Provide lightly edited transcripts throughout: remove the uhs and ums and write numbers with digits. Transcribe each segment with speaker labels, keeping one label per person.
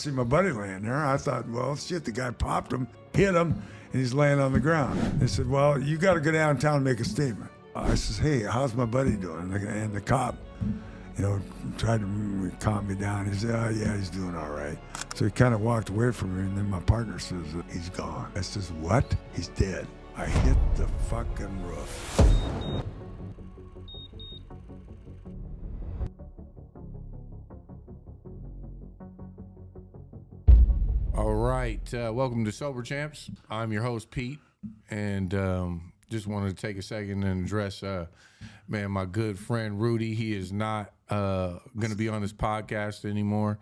Speaker 1: see my buddy laying there. I thought, well, shit, the guy popped him, hit him, and he's laying on the ground. They said, well, you got to go downtown and make a statement. I says, hey, how's my buddy doing? And the cop, tried to calm me down. He said, oh, yeah, he's doing all right. So he kind of walked away from me, and then my partner says, he's gone. I says, what? He's dead. I hit the fucking roof.
Speaker 2: All right, welcome to Sober Champs. I'm your host, Pete, and just wanted to take a second and address, my good friend Rudy. He is not going to be on this podcast anymore.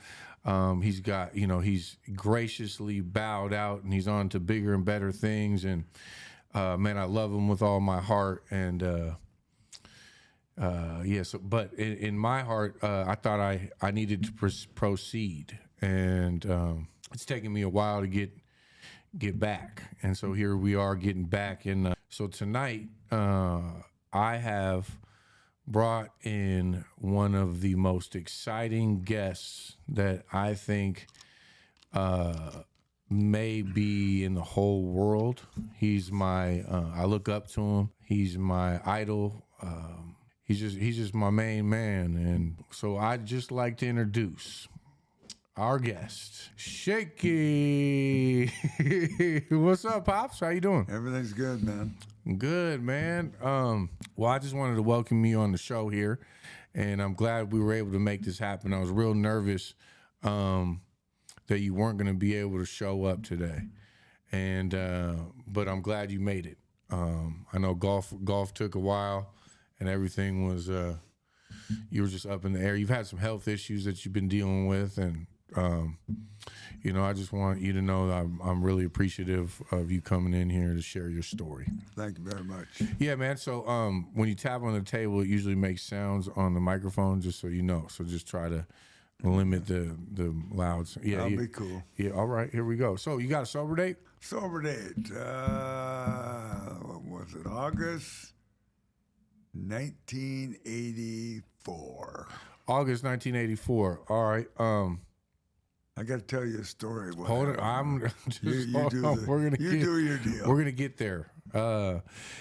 Speaker 2: He's got, he's graciously bowed out, and he's on to bigger and better things. And man, I love him with all my heart. And but in my heart, I thought I needed to proceed, and it's taken me a while to get back, and so here we are getting back. And so tonight, I have brought in one of the most exciting guests that I think may be in the whole world. He's my I look up to him. He's my idol. He's just my main man, and so I'd just like to introduce our guest, Shakey. What's up, Pops? How you doing?
Speaker 1: Everything's good, man.
Speaker 2: Good, man. Well, I just wanted to welcome you on the show here, and I'm glad we were able to make this happen. I was real nervous that you weren't going to be able to show up today, and but I'm glad you made it. I know golf took a while, and everything was you were just up in the air. You've had some health issues that you've been dealing with, and I just want you to know that I'm really appreciative of you coming in here to share your story.
Speaker 1: Thank you very much.
Speaker 2: Yeah, man. So when you tap on the table, it usually makes sounds on the microphone, just so you know. So just try to limit the louds. Yeah,
Speaker 1: That'll be cool.
Speaker 2: Yeah, all right. Here we go. So you got a sober date?
Speaker 1: Sober date. What was it? August 1984.
Speaker 2: August 1984. All right.
Speaker 1: I got to tell you a story.
Speaker 2: Hold it. I'm just
Speaker 1: you do your deal.
Speaker 2: We're gonna get there.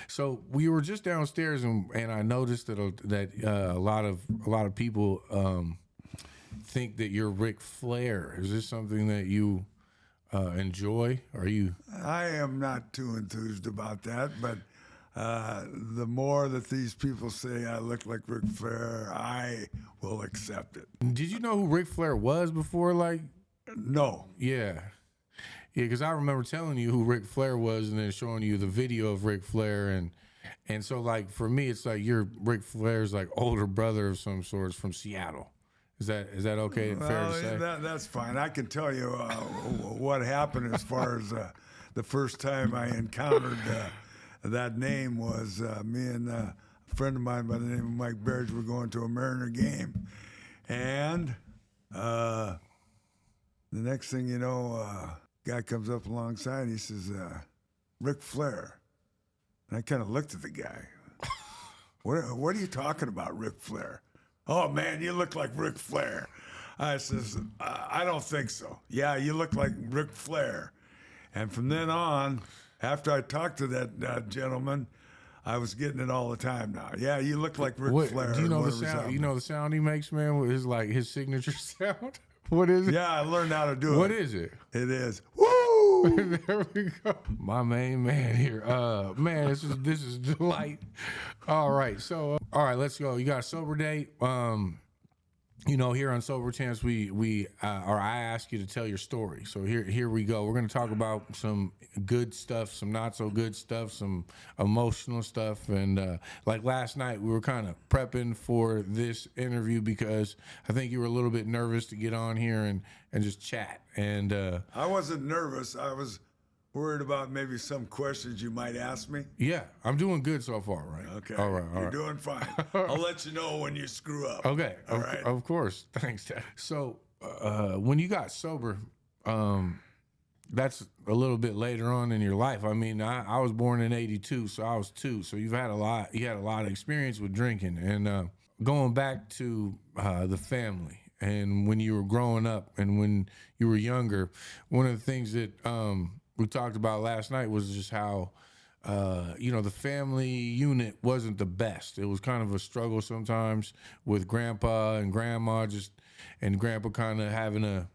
Speaker 2: So we were just downstairs, and I noticed that a lot of people think that you're Ric Flair. Is this something that you enjoy? Are you?
Speaker 1: I am not too enthused about that, but the more that these people say I look like Ric Flair, I will accept it.
Speaker 2: Did you know who Ric Flair was before?
Speaker 1: No.
Speaker 2: Yeah, because I remember telling you who Ric Flair was, and then showing you the video of Ric Flair, and so for me, it's like you're Ric Flair's older brother of some sorts from Seattle. Is that okay? Fair to say?
Speaker 1: That's fine. I can tell you what happened as far as the first time I encountered that name was me and a friend of mine by the name of Mike Berge were going to a Mariner game, and the next thing you know, guy comes up alongside and he says, Ric Flair. And I kind of looked at the guy. What are you talking about, Ric Flair? Oh, man, you look like Ric Flair. I says, I don't think so. Yeah, you look like Ric Flair. And from then on, after I talked to that gentleman, I was getting it all the time now. Yeah, you look like Ric Flair.
Speaker 2: Do you know the sound? You know the sound he makes, man? Is his signature sound. What is it?
Speaker 1: Yeah, I learned how to do it.
Speaker 2: What is it?
Speaker 1: It is woo.
Speaker 2: There we go. My main man here. Man, this is delight. All right, so all right, let's go. You got a sober date. Here on Sober Champs, I ask you to tell your story. So here we go. We're going to talk about some good stuff, some not so good stuff, some emotional stuff, and like last night, we were kind of prepping for this interview because I think you were a little bit nervous to get on here and just chat. And
Speaker 1: I wasn't nervous. I was worried about maybe some questions you might ask me.
Speaker 2: Yeah, I'm doing good so far, right?
Speaker 1: Okay.
Speaker 2: All right.
Speaker 1: You're doing fine. I'll let you know when you screw up.
Speaker 2: Okay.
Speaker 1: All right.
Speaker 2: Of course. Thanks, Dad. So when you got sober, that's a little bit later on in your life. I mean, I was born in 82, so I was 2. So you had a lot of experience with drinking. And going back to the family and when you were growing up and when you were younger, one of the things that we talked about last night was just how the family unit wasn't the best. It was kind of a struggle sometimes with grandpa and grandma, and grandpa kind of having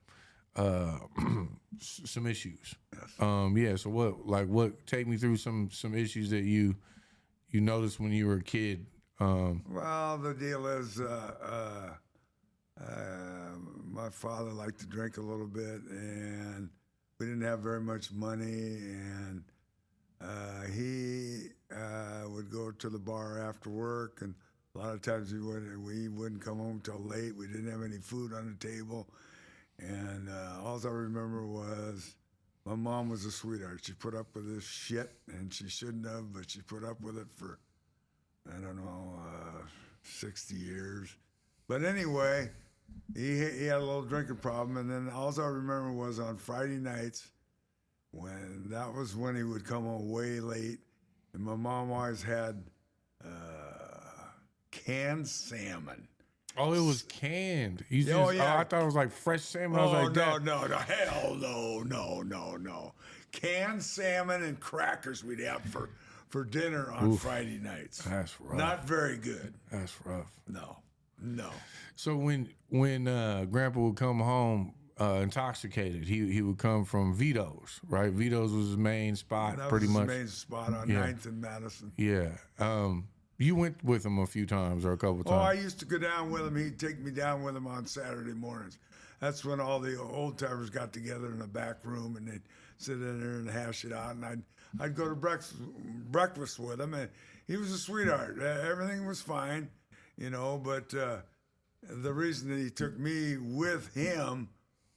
Speaker 2: some issues.
Speaker 1: Yes.
Speaker 2: So what take me through some issues that you noticed when you were a kid.
Speaker 1: Well, the deal is, my father liked to drink a little bit, and we didn't have very much money, and he would go to the bar after work, and a lot of times we wouldn't come home till late. We didn't have any food on the table, and all I remember was my mom was a sweetheart. She put up with this shit, and she shouldn't have, but she put up with it for, I don't know, 60 years. But anyway, he had a little drinking problem, and then all I remember was on Friday nights, that was when he would come home way late, and my mom always had canned salmon.
Speaker 2: Oh, it was canned. Yeah.
Speaker 1: Oh, yeah.
Speaker 2: I thought it was like fresh salmon. I was like,
Speaker 1: no, hell no. Canned salmon and crackers we'd have for dinner on Friday nights.
Speaker 2: That's rough.
Speaker 1: Not very good.
Speaker 2: That's rough.
Speaker 1: No.
Speaker 2: So when Grandpa would come home intoxicated, he would come from Vito's, right? Vito's was his main spot,
Speaker 1: That
Speaker 2: pretty
Speaker 1: was
Speaker 2: much.
Speaker 1: his main spot on 9th and Madison.
Speaker 2: Yeah. You went with him a few times or a couple times.
Speaker 1: Oh, I used to go down with him. He'd take me down with him on Saturday mornings. That's when all the old timers got together in the back room, and they'd sit in there and hash it out. And I'd go to breakfast with him, and he was a sweetheart. Everything was fine, But the reason that he took me with him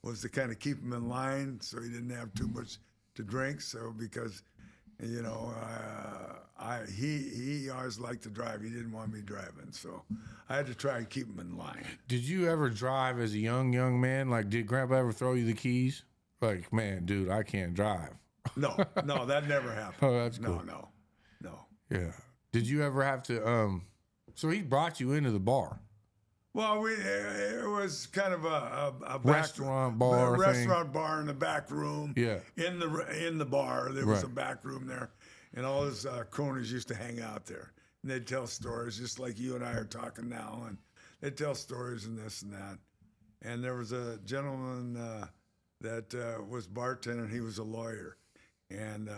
Speaker 1: was to kind of keep him in line, so he didn't have too much to drink. So because he always liked to drive. He didn't want me driving, so I had to try and keep him in line.
Speaker 2: Did you ever drive as a young man? Like, did Grandpa ever throw you the keys? Like, man, dude, I can't drive.
Speaker 1: No, that never happened.
Speaker 2: Oh, that's cool.
Speaker 1: No.
Speaker 2: Yeah. Did you ever have to? So he brought you into the bar.
Speaker 1: Well, it was kind of a
Speaker 2: restaurant bar
Speaker 1: bar in the back room.
Speaker 2: Yeah.
Speaker 1: In the bar, there was a back room there, and all his cronies used to hang out there, and they'd tell stories just like you and I are talking now, and they'd tell stories and this and that. And there was a gentleman that was bartending. He was a lawyer, and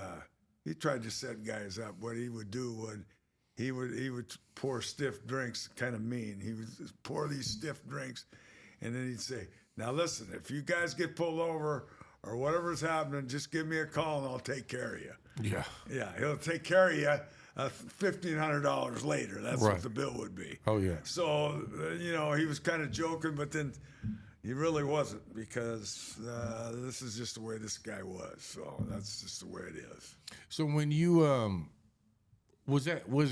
Speaker 1: he tried to set guys up. What he would do he would pour stiff drinks, kind of mean. He would just pour these stiff drinks, and then he'd say, "Now listen, if you guys get pulled over or whatever's happening, just give me a call and I'll take care of you." Yeah, he'll take care of you $1,500 later. That's what the bill would be.
Speaker 2: Oh yeah.
Speaker 1: So he was kind of joking, but then he really wasn't, because this is just the way this guy was. So that's just the way it is.
Speaker 2: So when you was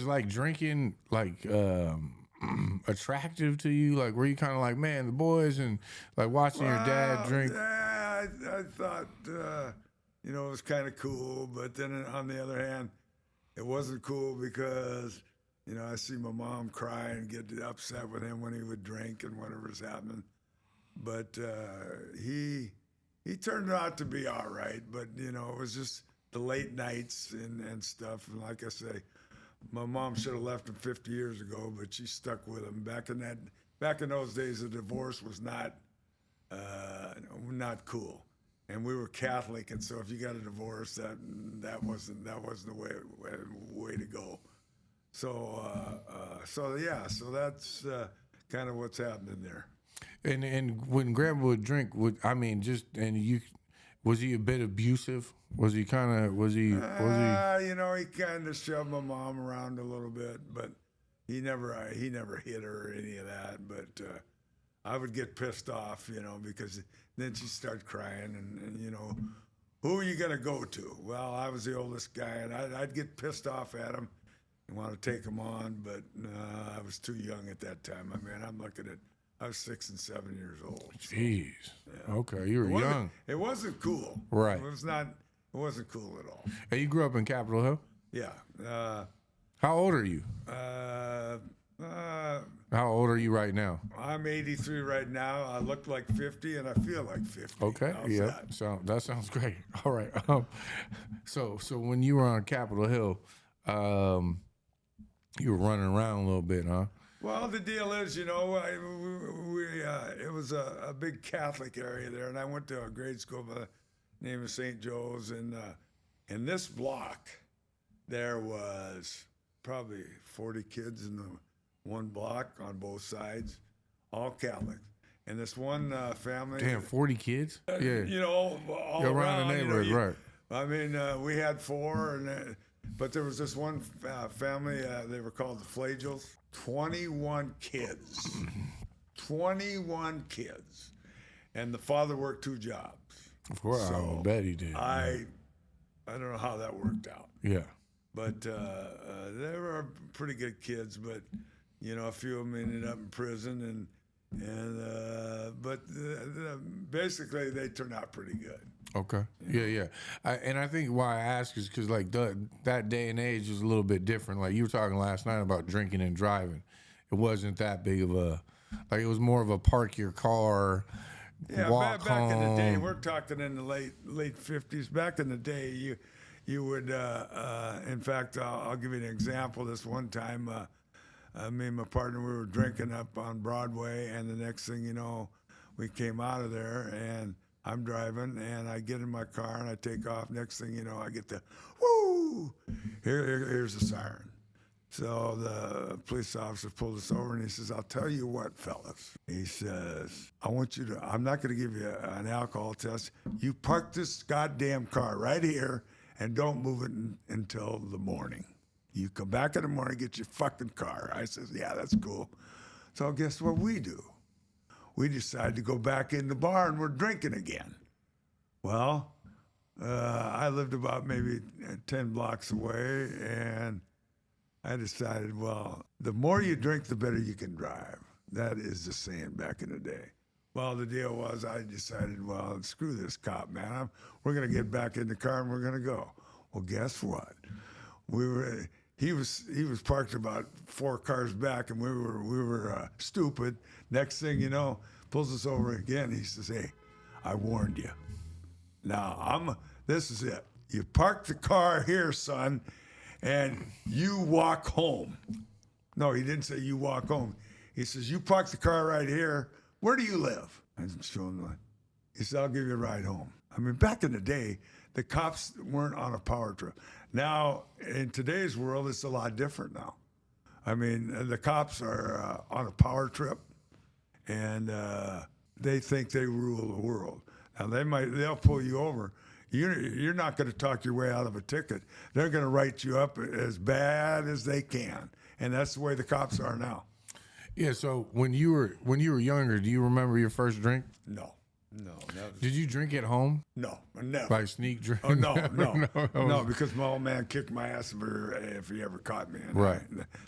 Speaker 2: like drinking like attractive to you? Like, were you kind of like, man, the boys, and like watching your dad drink?
Speaker 1: Yeah, I thought it was kind of cool, but then on the other hand, it wasn't cool because I see my mom cry and get upset with him when he would drink and whatever's happening. But he turned out to be all right. But it was just the late nights and stuff. And like I say, my mom should have left him 50 years ago, but she stuck with him. Back in those days, a divorce was not cool, and we were Catholic, and so if you got a divorce, that wasn't the way to go. So that's kind of what's happening there.
Speaker 2: And when Grandpa would drink, was he a bit abusive? Was he?
Speaker 1: He kind of shoved my mom around a little bit, but he never hit her or any of that. But I would get pissed off, because then she'd start crying, and who are you gonna go to? Well, I was the oldest guy, and I'd get pissed off at him and want to take him on, but I was too young at that time. I'm looking at. I was 6 and 7 years old.
Speaker 2: Jeez.
Speaker 1: Yeah.
Speaker 2: Okay, you were young.
Speaker 1: It wasn't cool.
Speaker 2: Right.
Speaker 1: It wasn't cool at all.
Speaker 2: And you grew up in Capitol Hill?
Speaker 1: Yeah.
Speaker 2: How old are you? How old are you right now?
Speaker 1: I'm 83 right now. I look like 50 and I feel like 50.
Speaker 2: Okay,
Speaker 1: How's
Speaker 2: yeah,
Speaker 1: that?
Speaker 2: that sounds great. All right. So when you were on Capitol Hill, you were running around a little bit, huh?
Speaker 1: Well, the deal is, it was a big Catholic area there, and I went to a grade school by the name of St. Joe's, and in this block, there was probably 40 kids in the one block on both sides, all Catholic. And this one family,
Speaker 2: Damn, 40 kids? Yeah.
Speaker 1: all
Speaker 2: You're
Speaker 1: around
Speaker 2: the neighborhood, right?
Speaker 1: I mean, we had four, but there was this one family. They were called the Flagels. 21 kids. 21 kids, and the father worked 2 jobs.
Speaker 2: Of course,
Speaker 1: So
Speaker 2: I bet he did.
Speaker 1: I don't know how that worked out,
Speaker 2: Yeah.
Speaker 1: but they were pretty good kids. But a few of them ended up in prison, but basically they turned out pretty good.
Speaker 2: Okay. Yeah. And I think why I ask is because like that day and age is a little bit different. Like you were talking last night about drinking and driving. It wasn't that big of a, like it was more of a park your car, walk
Speaker 1: back
Speaker 2: home.
Speaker 1: in the day, we're talking in the late 50s. Back in the day, you would, in fact, I'll give you an example. This one time, me and my partner, we were drinking up on Broadway, and the next thing you know, we came out of there, and I'm driving, and I get in my car, and I take off. Next thing you know, I get the, woo! Here's the siren. So the police officer pulled us over, and he says, I'll tell you what, fellas. He says, I'm not going to give you an alcohol test. You park this goddamn car right here, and don't move it until the morning. You come back in the morning, get your fucking car. I says, yeah, that's cool. So guess what we do? We decided to go back in the bar, and we're drinking again. Well, I lived about maybe 10 blocks away, and I decided, well, the more you drink, the better you can drive. That is the saying back in the day. Well, the deal was I decided, well, screw this cop, man. We're going to get back in the car, and we're going to go. Well, guess what? He was parked about 4 cars back, and we were stupid. Next thing you know, pulls us over again. He says, "Hey, I warned you. Now this is it. You park the car here, son, and you walk home." No, he didn't say you walk home. He says, "You park the car right here. Where do you live?" I showed him. He said, "I'll give you a ride home." I mean, back in the day, the cops weren't on a power trip. Now, in today's world, it's a lot different now. I mean, the cops are on a power trip, and they think they rule the world. Now, they'll pull you over. You're not going to talk your way out of a ticket. They're going to write you up as bad as they can, and that's the way the cops are now.
Speaker 2: Yeah. So when you were younger, do you remember your first drink?
Speaker 1: No.
Speaker 2: Did you drink at home?
Speaker 1: No, never.
Speaker 2: Like sneak drink?
Speaker 1: Oh, no, because my old man kicked my ass if he ever caught me. And
Speaker 2: Right.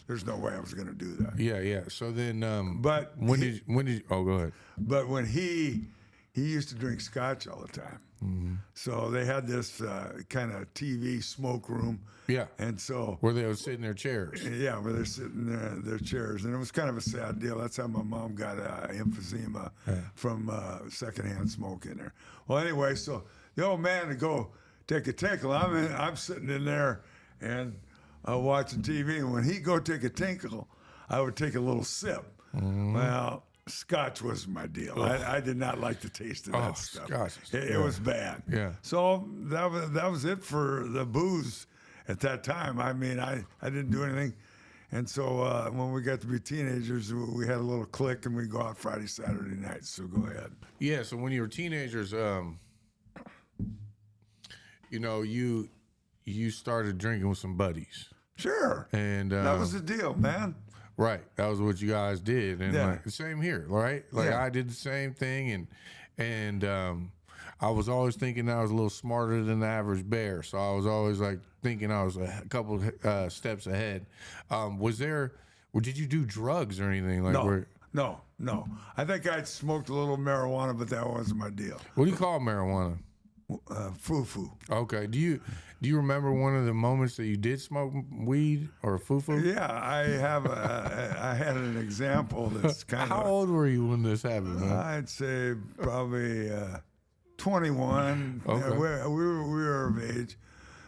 Speaker 1: There's no way I was going to do that.
Speaker 2: Yeah. So then,
Speaker 1: But
Speaker 2: when did you? Oh, go ahead.
Speaker 1: But when he used to drink scotch all the time.
Speaker 2: Mm-hmm.
Speaker 1: So they had this kind of TV smoke room.
Speaker 2: Yeah.
Speaker 1: And so
Speaker 2: Where they would sit in their chairs.
Speaker 1: yeah, where they're sitting in their chairs, and it was kind of a sad deal. That's how my mom got emphysema from secondhand smoke in there. Well, anyway, so the old man would go take a tinkle. I'm sitting in there and watching TV, and when he'd go take a tinkle, I would take a little sip. Mm-hmm. Well, scotch wasn't my deal. I did not like the taste of that stuff.
Speaker 2: Scotch.
Speaker 1: It was bad.
Speaker 2: Yeah.
Speaker 1: So that was it for the booze at that time. I mean, I didn't do anything. And so when we got to be teenagers, we had a little clique, and we'd go out Friday, Saturday nights. So go ahead.
Speaker 2: Yeah. So when you were teenagers, you started drinking with some buddies.
Speaker 1: Sure.
Speaker 2: And
Speaker 1: that was the deal, man.
Speaker 2: Right. That was what you guys did. And
Speaker 1: Yeah.
Speaker 2: like the same here, right? Like
Speaker 1: Yeah.
Speaker 2: I did the same thing, and I was always thinking I was a little smarter than the average bear. So I was always like thinking I was a couple steps ahead. Did you do drugs or anything? Like
Speaker 1: No. I think I'd smoked a little marijuana, but that wasn't my deal.
Speaker 2: What do you call marijuana?
Speaker 1: Foo-foo.
Speaker 2: Okay. Do you remember one of the moments that you did smoke weed or foo-foo?
Speaker 1: Yeah, I had an example that's kind
Speaker 2: How
Speaker 1: of.
Speaker 2: old were you when this happened, man?
Speaker 1: I'd say probably 21.
Speaker 2: Okay.
Speaker 1: We were of age.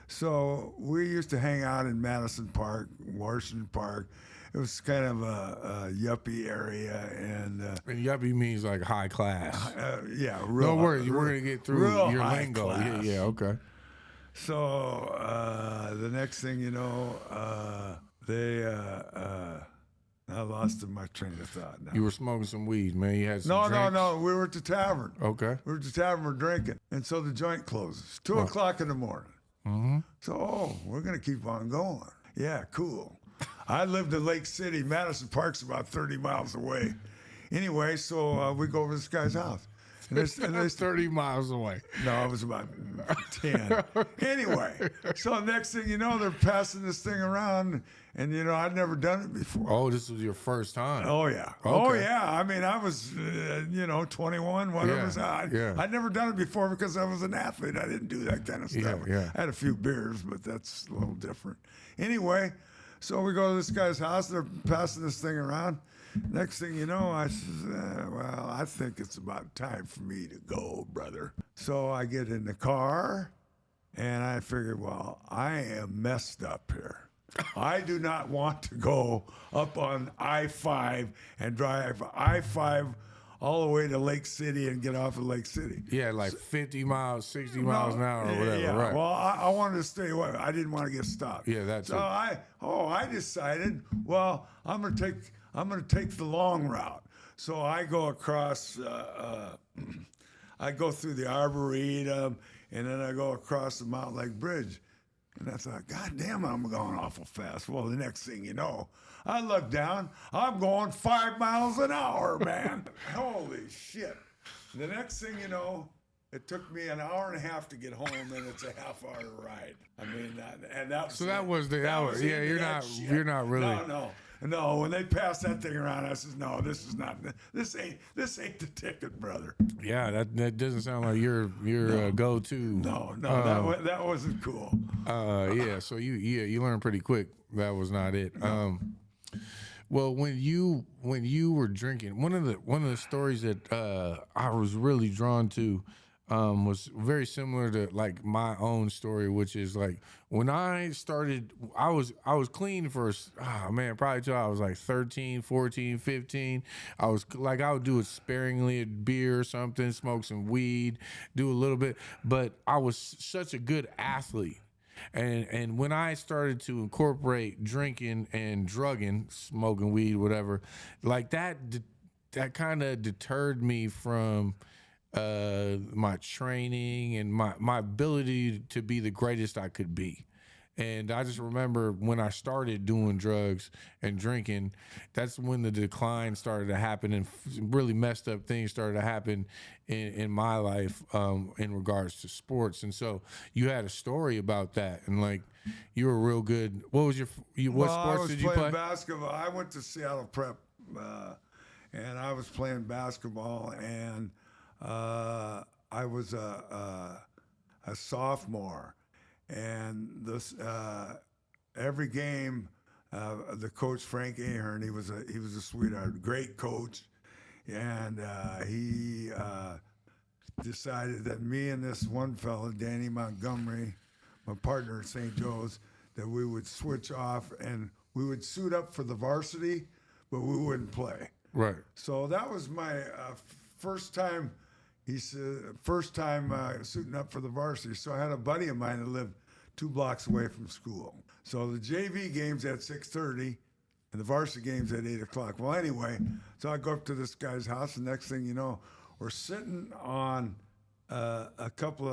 Speaker 1: So we used to hang out in Madison Park, Washington Park. It was kind of a yuppie area, and
Speaker 2: And yuppie means like high class.
Speaker 1: yeah, real.
Speaker 2: No worries, we're gonna get through
Speaker 1: real
Speaker 2: your
Speaker 1: high
Speaker 2: lingo.
Speaker 1: class.
Speaker 2: Yeah, okay.
Speaker 1: So the next thing you know, I lost my train of thought now.
Speaker 2: You were smoking some weed, man. You had some drinks?
Speaker 1: No. We were at the tavern.
Speaker 2: Okay.
Speaker 1: We were at the tavern, we're drinking. And so the joint closes, 2 o'clock in the morning.
Speaker 2: Mm-hmm.
Speaker 1: So, we're going to keep on going. Yeah, cool. I lived in Lake City. Madison Park's about 30 miles away. Anyway, so we go over to this guy's house. And
Speaker 2: That's 30 miles away.
Speaker 1: no, it was about 10. Anyway, so next thing you know, they're passing this thing around. And, I'd never done it before.
Speaker 2: Oh, this was your first time.
Speaker 1: Oh yeah.
Speaker 2: Okay.
Speaker 1: Oh yeah. I mean, I was, 21, whatever.
Speaker 2: Yeah.
Speaker 1: I'd never done it before because I was an athlete. I didn't do that kind of stuff.
Speaker 2: Yeah.
Speaker 1: I had a few beers, but that's a little different. Anyway, so we go to this guy's house. They're passing this thing around. Next thing you know, I says, well, I think it's about time for me to go, brother. So I get in the car, and I figured, well, I am messed up here. I do not want to go up on I-5 and drive I-5 all the way to Lake City and get off of Lake City.
Speaker 2: Yeah, like 50 miles, 60 miles an hour or whatever,
Speaker 1: Yeah,
Speaker 2: right?
Speaker 1: well, I wanted to stay away. I didn't want to get stopped.
Speaker 2: Yeah, that's
Speaker 1: so
Speaker 2: it.
Speaker 1: I decided, well, I'm gonna take the long route. So I go across. I go through the Arboretum, and then I go across the Mountain Lake Bridge. And I thought, God damn, I'm going awful fast. Well, the next thing you know, I look down, I'm going 5 miles an hour, man. Holy shit. The next thing you know, it took me an hour and a half to get home, and it's a half-hour ride. I mean, that was
Speaker 2: So that was the hour. Yeah, you're not really.
Speaker 1: No, when they passed that thing around, I says, no, this ain't the ticket, brother.
Speaker 2: Yeah, that doesn't sound like your go-to.
Speaker 1: No, that wasn't cool.
Speaker 2: Yeah, so you learned pretty quick that was not it. Well, when you were drinking, one of the stories that I was really drawn to was very similar to like my own story, which is like when I started, I was clean for probably till I was like 13, 14, 15. I was like, I would do it sparingly, a beer or something, smoke some weed, do a little bit, but I was such a good athlete. And when I started to incorporate drinking and drugging, smoking weed, whatever, like that kind of deterred me from my training and my ability to be the greatest I could be. And I just remember when I started doing drugs and drinking, that's when the decline started to happen and really messed up things started to happen in my life in regards to sports. And so you had a story about that, and like you were real good. What was what sports did you play?
Speaker 1: I was playing basketball. I went to Seattle Prep, and I was playing basketball, and I was a sophomore. And this every game, the coach Frank Ahern, he was a sweetheart, great coach, and he decided that me and this one fellow, Danny Montgomery, my partner at St. Joe's, that we would switch off and we would suit up for the varsity, but we wouldn't play.
Speaker 2: Right.
Speaker 1: So that was my first time. He said, first time suiting up for the varsity. So I had a buddy of mine that lived 2 blocks away from school. So the JV game's at 6:30, and the varsity game's at 8 o'clock. Well, anyway, so I go up to this guy's house, and next thing you know, we're sitting on a couple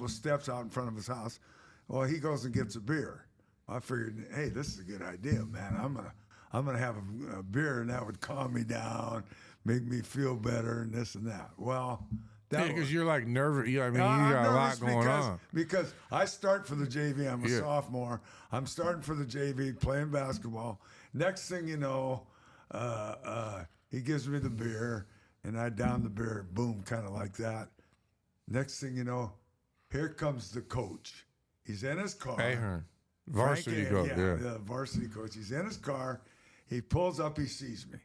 Speaker 1: of steps out in front of his house. Well, he goes and gets a beer. I figured, hey, this is a good idea, man. I'm gonna have a beer, and that would calm me down, make me feel better, and this and that. Well,
Speaker 2: because you're like nervous. You got a lot going on.
Speaker 1: Because I start for the JV. I'm a sophomore. I'm starting for the JV, playing basketball. Next thing you know, he gives me the beer, and I downed the beer, boom, kind of like that. Next thing you know, here comes the coach. He's in his car.
Speaker 2: Ahern, varsity coach, yeah.
Speaker 1: The varsity coach. He's in his car. He pulls up. He sees me.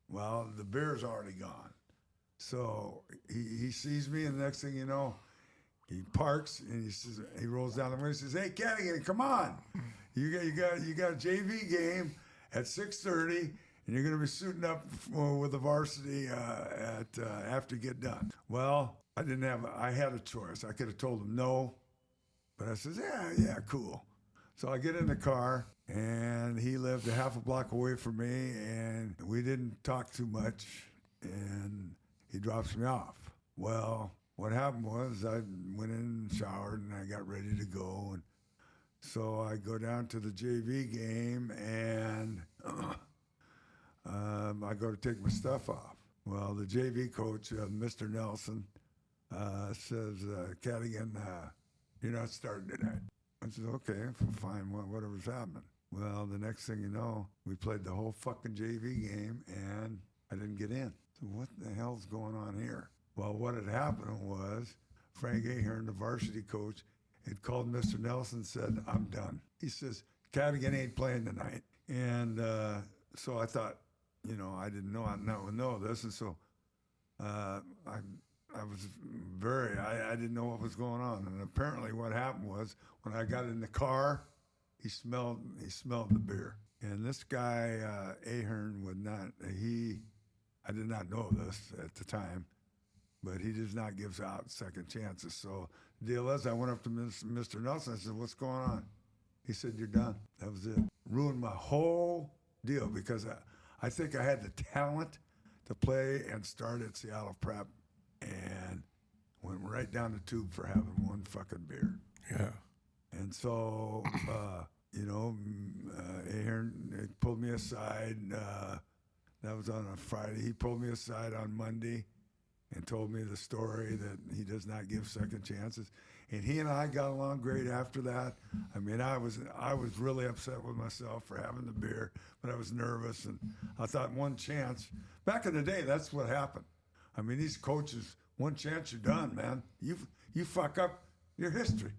Speaker 1: Well, the beer's already gone. So he sees me, and the next thing you know, he parks and he rolls down the window. He says, "Hey, Cadigan, come on! You got a JV game at 6:30, and you're going to be suiting up with the varsity after you get done." Well, I had a choice. I could have told him no, but I says, "Yeah, cool." So I get in the car, and he lived a half a block away from me, and we didn't talk too much, and he drops me off. Well, what happened was I went in and showered, and I got ready to go, and so I go down to the JV game, and I go to take my stuff off. Well, the JV coach, Mr. Nelson, says, "Cadigan, you're not starting tonight." I said, "Okay, fine, whatever's happening." Well, the next thing you know, we played the whole fucking JV game, and I didn't get in. So what the hell's going on here? Well, what had happened was Frank Ahern, the varsity coach, had called Mr. Nelson and said, "I'm done." He says, "Cadigan ain't playing tonight." And so I thought, I didn't know this. And so I was I didn't know what was going on. And apparently what happened was when I got in the car, he smelled the beer. And this guy, Ahern, I did not know this at the time, but he does not give out second chances. So the deal is, I went up to Mr. Nelson. I said, "What's going on?" He said, "You're done." That was it. Ruined my whole deal because I think I had the talent to play and start at Seattle Prep, and went right down the tube for having one fucking beer.
Speaker 2: Yeah.
Speaker 1: And so, Ahern pulled me aside. That was on a Friday. He pulled me aside on Monday and told me the story that he does not give second chances. And he and I got along great after that. I mean, I was really upset with myself for having the beer, but I was nervous, and I thought one chance. Back in the day, that's what happened. I mean, these coaches, one chance, you're done, man. You fuck up, your history.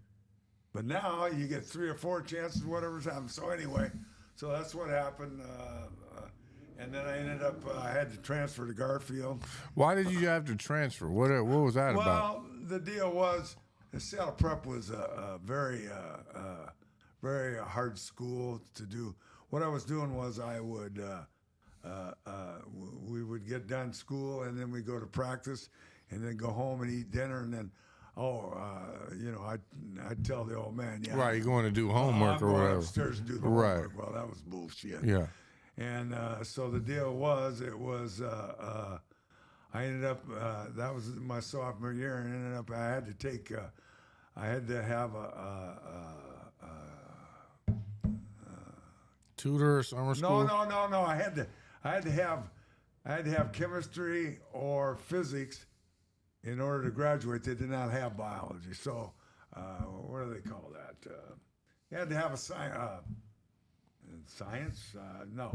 Speaker 1: But now you get 3 or 4 chances, whatever's happened. So anyway, so that's what happened. And then I ended up, I had to transfer to Garfield.
Speaker 2: Why did you have to transfer? What was that about?
Speaker 1: Well, the deal was, the Seattle Prep was a very hard school to do. What I was doing was we would get done school, and then we'd go to practice, and then go home and eat dinner, and then, I'd tell the old man, yeah.
Speaker 2: Right, you're going to do homework or whatever.
Speaker 1: Upstairs and do the homework. Well, that was bullshit.
Speaker 2: Yeah.
Speaker 1: And so the deal was, I ended up, that was my sophomore year, and ended up, I had to have
Speaker 2: tutor, summer school?
Speaker 1: No. I had to have chemistry or physics in order to graduate. They did not have biology. So, what do they call that? You had to have a science? No,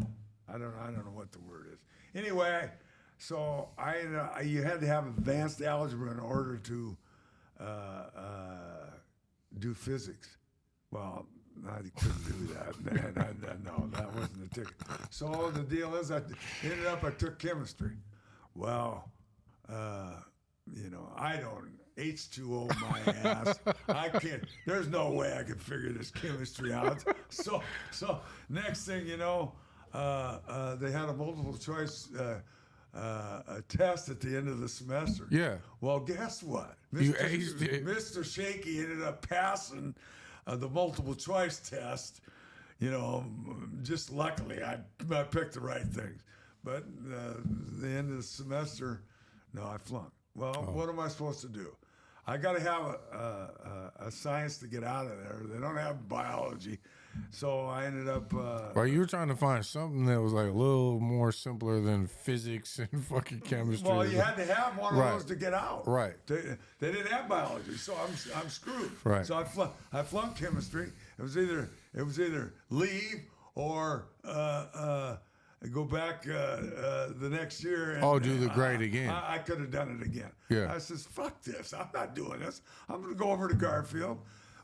Speaker 1: I don't know what the word is. Anyway, so you had to have advanced algebra in order to do physics. Well, I couldn't do that, man. No, that wasn't the ticket. So the deal is, I took chemistry. Well, I don't H2O my ass. I can't. There's no way I could figure this chemistry out. So next thing you know, they had a multiple choice a test at the end of the semester.
Speaker 2: Yeah.
Speaker 1: Well, guess what?
Speaker 2: You aced it.
Speaker 1: Mr. Shakey ended up passing the multiple choice test. Just luckily, I picked the right things. But the end of the semester, no, I flunked. Well, What am I supposed to do? I got to have a science to get out of there. They don't have biology. So I ended up...
Speaker 2: Right, you were trying to find something that was like a little more simpler than physics and fucking chemistry.
Speaker 1: Well, you had to have one of those to get out.
Speaker 2: Right.
Speaker 1: They didn't have biology, so I'm screwed.
Speaker 2: Right.
Speaker 1: So I flunked chemistry. It was either leave or go back the next year. And,
Speaker 2: do the grade again.
Speaker 1: I could have done it again.
Speaker 2: Yeah.
Speaker 1: I says, fuck this. I'm not doing this. I'm going to go over to Garfield.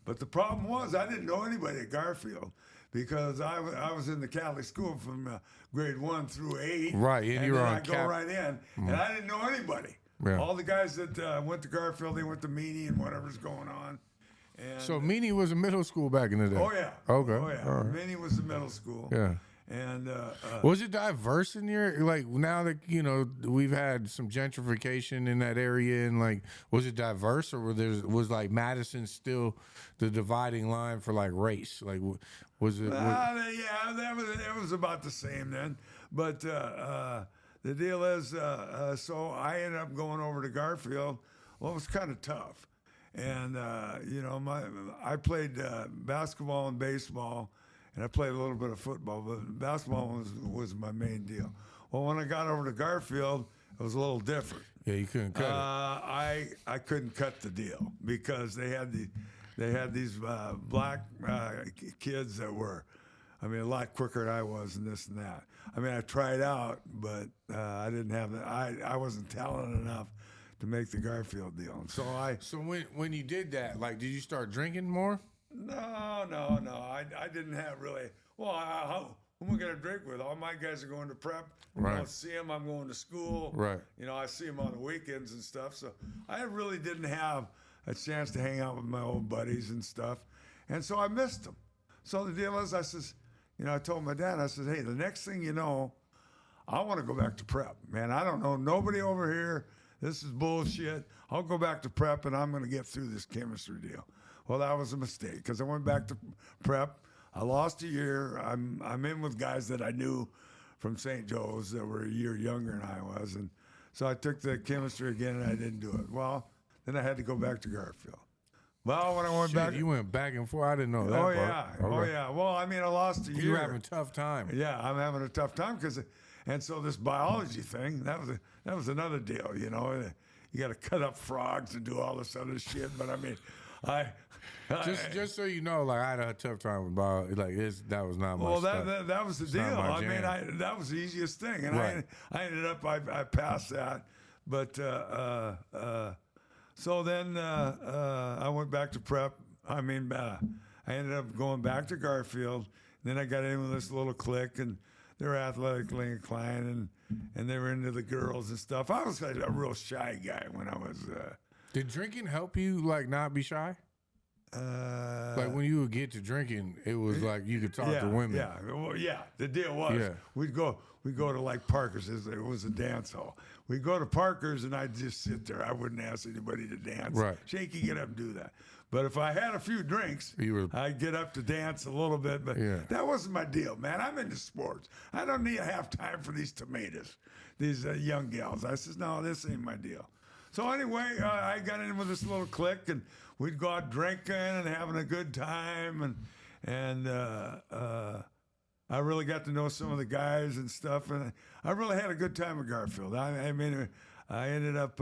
Speaker 1: But the problem was I didn't know anybody at Garfield because I was in the Catholic school from grade 1 through 8.
Speaker 2: Right, and you were on
Speaker 1: I go right in, and I didn't know anybody.
Speaker 2: Yeah.
Speaker 1: All the guys that went to Garfield, they went to Meany and whatever's going on. And
Speaker 2: So Meany was a middle school back in the day.
Speaker 1: oh yeah,
Speaker 2: Okay.
Speaker 1: oh yeah.
Speaker 2: All right.
Speaker 1: Meany was the middle school.
Speaker 2: Yeah.
Speaker 1: And
Speaker 2: Was it diverse in your, like, now that, you know, we've had some gentrification in that area, and like, was it diverse, or was like Madison still the dividing line for like race? Like, was it?
Speaker 1: yeah, it was about the same then. But the deal is, so I ended up going over to Garfield. Well, it was kind of tough. And, you know, I played basketball and baseball, and I played a little bit of football, but basketball was my main deal. Well, when I got over to Garfield, it was a little different.
Speaker 2: Yeah, you couldn't cut it.
Speaker 1: I couldn't cut the deal because they had these black kids that were, I mean, a lot quicker than I was, and this and that. I mean, I tried out, but I didn't have I wasn't talented enough to make the Garfield deal. And so
Speaker 2: when you did that, like, did you start drinking more?
Speaker 1: No. I didn't have really. Well, who am I going to drink with? All my guys are going to prep.
Speaker 2: Right.
Speaker 1: I don't see them. I'm going to school.
Speaker 2: Right.
Speaker 1: You know, I see them on the weekends and stuff. So I really didn't have a chance to hang out with my old buddies and stuff. And so I missed them. So the deal is, I says, you know, I told my dad, I said, hey, the next thing you know, I want to go back to prep. Man, I don't know nobody over here. This is bullshit. I'll go back to prep, and I'm going to get through this chemistry deal. Well, that was a mistake because I went back to prep. I lost a year. I'm in with guys that I knew from St. Joe's that were a year younger than I was, and so I took the chemistry again, and I didn't do it. Well, then I had to go back to Garfield. Well, when I went back,
Speaker 2: you went back and forth. I didn't know that.
Speaker 1: oh
Speaker 2: part.
Speaker 1: yeah,
Speaker 2: Okay.
Speaker 1: oh yeah. Well, I mean, I lost a year.
Speaker 2: You were having a tough time.
Speaker 1: Yeah, I'm having a tough time because, and so this biology thing, that was another deal. You know, you got to cut up frogs and do all this other shit. But I mean,
Speaker 2: Just so you know, like, I had a tough time with biology. Like, that was not my stuff.
Speaker 1: that was the
Speaker 2: It's
Speaker 1: deal.
Speaker 2: not my
Speaker 1: I mean,
Speaker 2: jam.
Speaker 1: that was the easiest thing, and
Speaker 2: Right.
Speaker 1: I ended up I passed that, but so then I went back to prep. I mean, I ended up going back to Garfield. Then I got in with this little clique, and they were athletically inclined, and they were into the girls and stuff. I was like a real shy guy when I was.
Speaker 2: Did drinking help you, like, not be shy? Like, when you would get to drinking, it was like you could talk to women.
Speaker 1: Yeah, well, yeah. The deal was we'd go to like Parker's. It was a dance hall. We'd go to Parker's, and I'd just sit there. I wouldn't ask anybody to dance.
Speaker 2: Right.
Speaker 1: Shakey, get up and do that. But if I had a few drinks, I'd get up to dance a little bit. But that wasn't my deal, man. I'm into sports. I don't need to have time for these tomatoes, these young gals. I says, no, this ain't my deal. So anyway, I got in with this little clique, and we'd go out drinking and having a good time, and I really got to know some of the guys and stuff, and I really had a good time at Garfield. I mean, I ended up,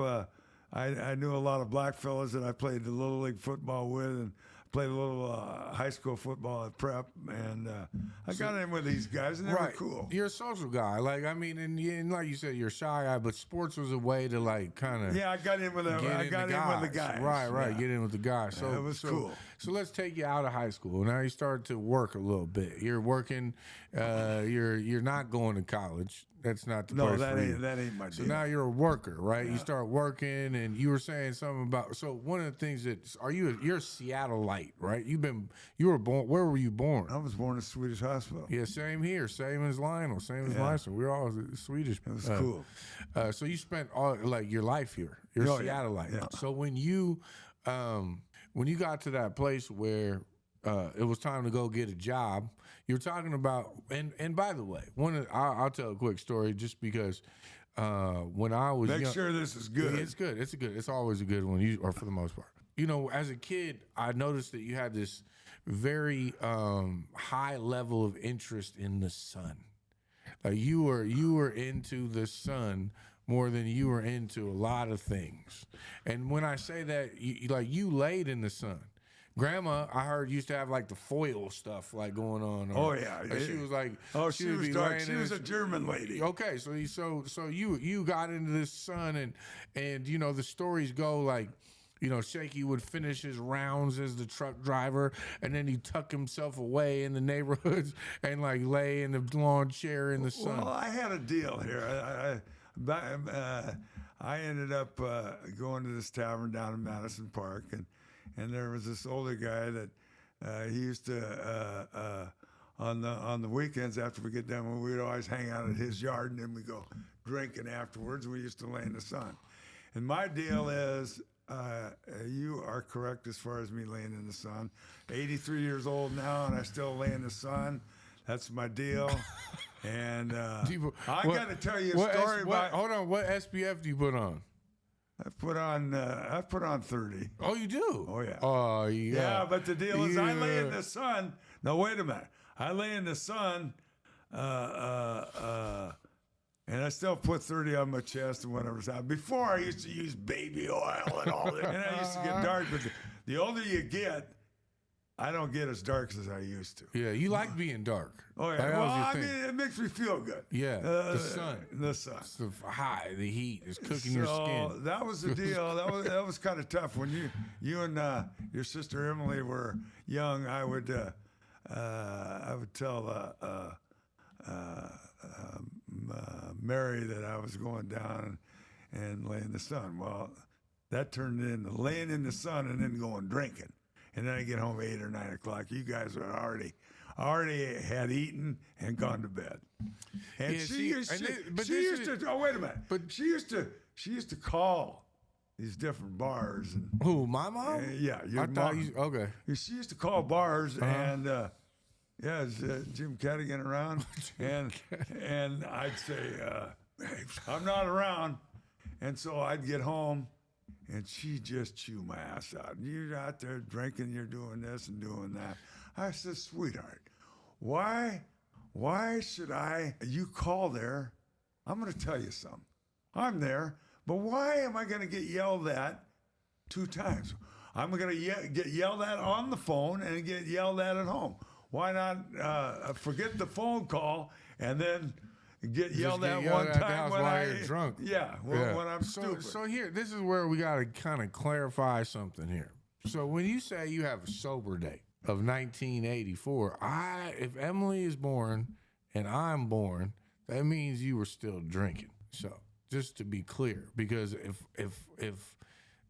Speaker 1: I knew a lot of black fellas that I played the Little League football with, and played a little high school football at prep, and I got in with these guys, and they were cool.
Speaker 2: You're a social guy, like, I mean, and like you said, you're a shy guy, but sports was a way to, like, kind of
Speaker 1: I got in with the guys.
Speaker 2: Right, get in with the guys. So
Speaker 1: it was cool.
Speaker 2: So let's take you out of high school. Now you start to work a little bit. You're working. You're not going to college. That's not the place for you.
Speaker 1: That ain't my deal.
Speaker 2: So now you're a worker, right? You start working, and you were saying something about. So one of the things you're a Seattle-lite, right? You were born. Where were you born?
Speaker 1: I was born in Swedish hospital.
Speaker 2: Yeah, same here. Same as Lionel. Same as Lionel. We're all Swedish.
Speaker 1: It was cool.
Speaker 2: So you spent all like your life here. You're a Seattle-lite.
Speaker 1: Yeah.
Speaker 2: So when you got to that place where it was time to go get a job, you're talking about, and by the way, I'll tell a quick story just because when I was
Speaker 1: Make
Speaker 2: young,
Speaker 1: sure this is good.
Speaker 2: It's good. It's always a good one, or for the most part. You know, as a kid, I noticed that you had this very high level of interest in the sun. Like you were into the sun more than you were into a lot of things. And when I say that, you laid in the sun. Grandma, I heard, used to have like the foil stuff like going on.
Speaker 1: Oh yeah,
Speaker 2: and she was like,
Speaker 1: she was dark. She was a German lady.
Speaker 2: Okay, so you got into this son, and you know the stories go like, you know, Shakey would finish his rounds as the truck driver, and then he'd tuck himself away in the neighborhoods and like lay in the lawn chair in the sun.
Speaker 1: Well, I had a deal here. I ended up going to this tavern down in Madison Park, and there was this older guy that he used to on the weekends after we get done, we'd always hang out at his yard, and then we go drinking afterwards. We used to lay in the sun, and my deal is. You are correct as far as me laying in the sun. 83 years old now, and I still lay in the sun. That's my deal. And I got to tell you a story about.
Speaker 2: Hold on, what SPF do you put on?
Speaker 1: I put on 30.
Speaker 2: Oh, you do?
Speaker 1: Oh yeah.
Speaker 2: Oh yeah.
Speaker 1: Yeah, but the deal is, I lay in the sun. Now wait a minute. I lay in the sun. And I still put 30 on my chest and whatever's out. Before, I used to use baby oil and all that. And I used to get dark. But the older you get, I don't get as dark as I used to.
Speaker 2: Yeah, you like being dark.
Speaker 1: Oh, yeah. Well, I mean, it makes me feel good.
Speaker 2: Yeah, the sun.
Speaker 1: The sun.
Speaker 2: It's the the heat is cooking your skin.
Speaker 1: That was the deal. That was kind of tough. When you and your sister Emily were young, I would tell Mary that I was going down and laying in the sun. Well, that turned into laying in the sun and then going drinking. And then I get home 8 or 9 o'clock. You guys were already had eaten and gone to bed. And
Speaker 2: Yeah,
Speaker 1: she used to. Oh, wait a minute. But she used to call these different bars. And,
Speaker 2: Who, my mom?
Speaker 1: yeah, your
Speaker 2: I thought
Speaker 1: mom.
Speaker 2: okay.
Speaker 1: She used to call bars and. Yeah, is Jim Cadigan around? and I'd say, I'm not around. And so I'd get home, and she'd just chew my ass out. You're out there drinking, you're doing this and doing that. I said, sweetheart, why should you call there? I'm going to tell you something. I'm there, but why am I going to get yelled at 2 times? I'm going to get yelled at on the phone and get yelled at home. Why not forget the phone call and then get yelled at one time when
Speaker 2: you're drunk?
Speaker 1: Yeah, when I'm stupid.
Speaker 2: So here, this is where we got to kind of clarify something here. So when you say you have a sober date of 1984, if Emily is born and I'm born, that means you were still drinking. So just to be clear, because if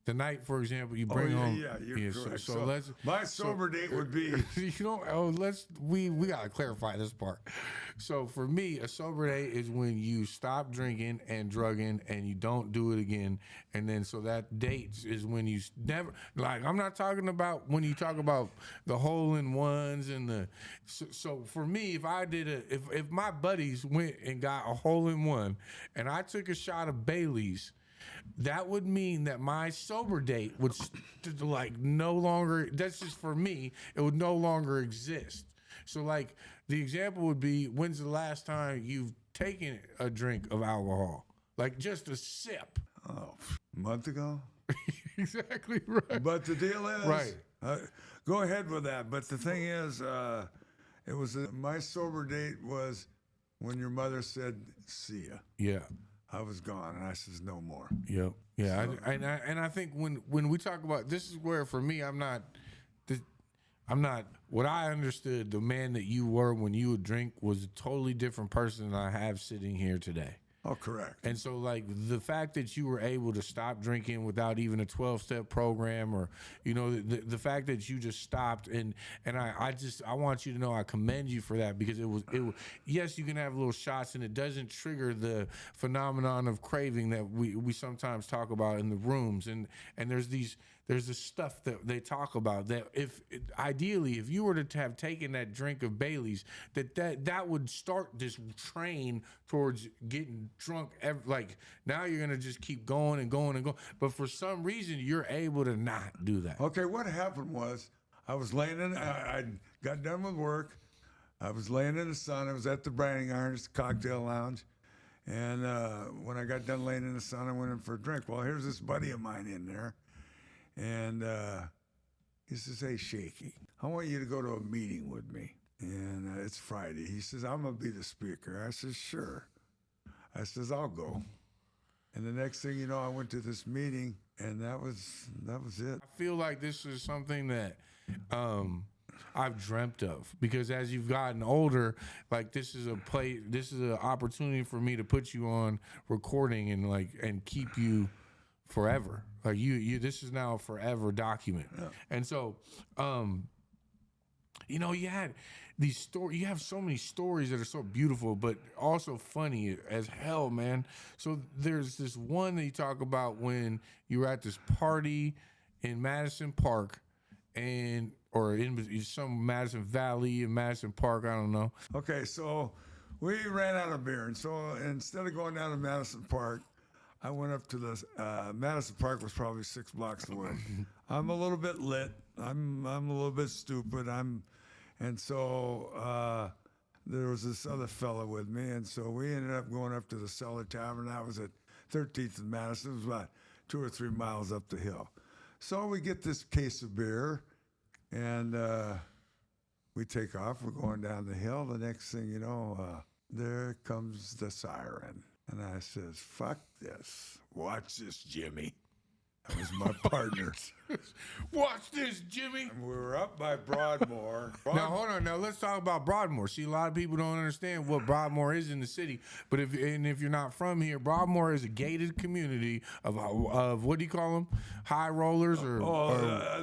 Speaker 2: the night, for example, you bring home.
Speaker 1: Yeah, you're correct.
Speaker 2: So let's.
Speaker 1: My sober date would be.
Speaker 2: You don't. Oh, we gotta clarify this part. So for me, a sober date is when you stop drinking and drugging and you don't do it again. And then so that date is when you never. Like, I'm not talking about when you talk about the hole-in-ones and the. So for me, if I did if my buddies went and got a hole-in-one and I took a shot of Bailey's. That would mean that my sober date would like no longer. That's just for me. It would no longer exist. So like the example would be, when's the last time you've taken a drink of alcohol? Like just a sip.
Speaker 1: Oh, a month ago.
Speaker 2: Exactly right.
Speaker 1: But the deal is,
Speaker 2: right.
Speaker 1: Go ahead with that. But the thing is, it was my sober date was when your mother said, "See ya."
Speaker 2: Yeah.
Speaker 1: I was gone, and I says, no more.
Speaker 2: Yep. Yeah. And I think when we talk about, this is where for me, I'm not what I understood. The man that you were when you would drink was a totally different person than I have sitting here today.
Speaker 1: Oh, correct.
Speaker 2: And so, like, the fact that you were able to stop drinking without even a 12-step program, or, you know, the fact that you just stopped, and I want you to know I commend you for that, because it was yes, you can have little shots and it doesn't trigger the phenomenon of craving that we sometimes talk about in the rooms, and there's this stuff that they talk about that ideally if you were to have taken that drink of Bailey's, that would start this train towards getting drunk. Like, now you're gonna just keep going and going and going, but for some reason you're able to not do that.
Speaker 1: Okay, what happened was I was laying in. I got done with work. I was laying in the sun. I was at the Branding Irons cocktail lounge, and when I got done laying in the sun, I went in for a drink. Well, here's this buddy of mine in there. And He says, hey, Shakey, I want you to go to a meeting with me. And it's Friday. He says, I'm going to be the speaker. I says, sure. I says, I'll go. And the next thing you know, I went to this meeting, and that was it.
Speaker 2: I feel like this is something that I've dreamt of, because as you've gotten older, like this is an opportunity for me to put you on recording and keep you forever. Like you this is now a forever document. Yeah. And so you had these stories. You have so many stories that are so beautiful, but also funny as hell, man. So there's this one that you talk about when you were at this party in Madison Park, or in some Madison Valley in Madison Park, I don't know.
Speaker 1: Okay, so we ran out of beer, and so instead of going down to Madison Park, I went up to the Madison Park was probably 6 blocks away. I'm a little bit lit. I'm a little bit stupid. And so there was this other fella with me, and so we ended up going up to the Cellar Tavern. That was at 13th and Madison. It was about 2 or 3 miles up the hill. So we get this case of beer, and we take off. We're going down the hill. The next thing you know, there comes the siren. And I says, fuck this. Watch this, Jimmy. That was my partner.
Speaker 2: Watch this, Jimmy.
Speaker 1: And we were up by Broadmoor.
Speaker 2: Now, hold on. Now, let's talk about Broadmoor. See, a lot of people don't understand what Broadmoor is in the city. But if you're not from here, Broadmoor is a gated community of what do you call them? High rollers or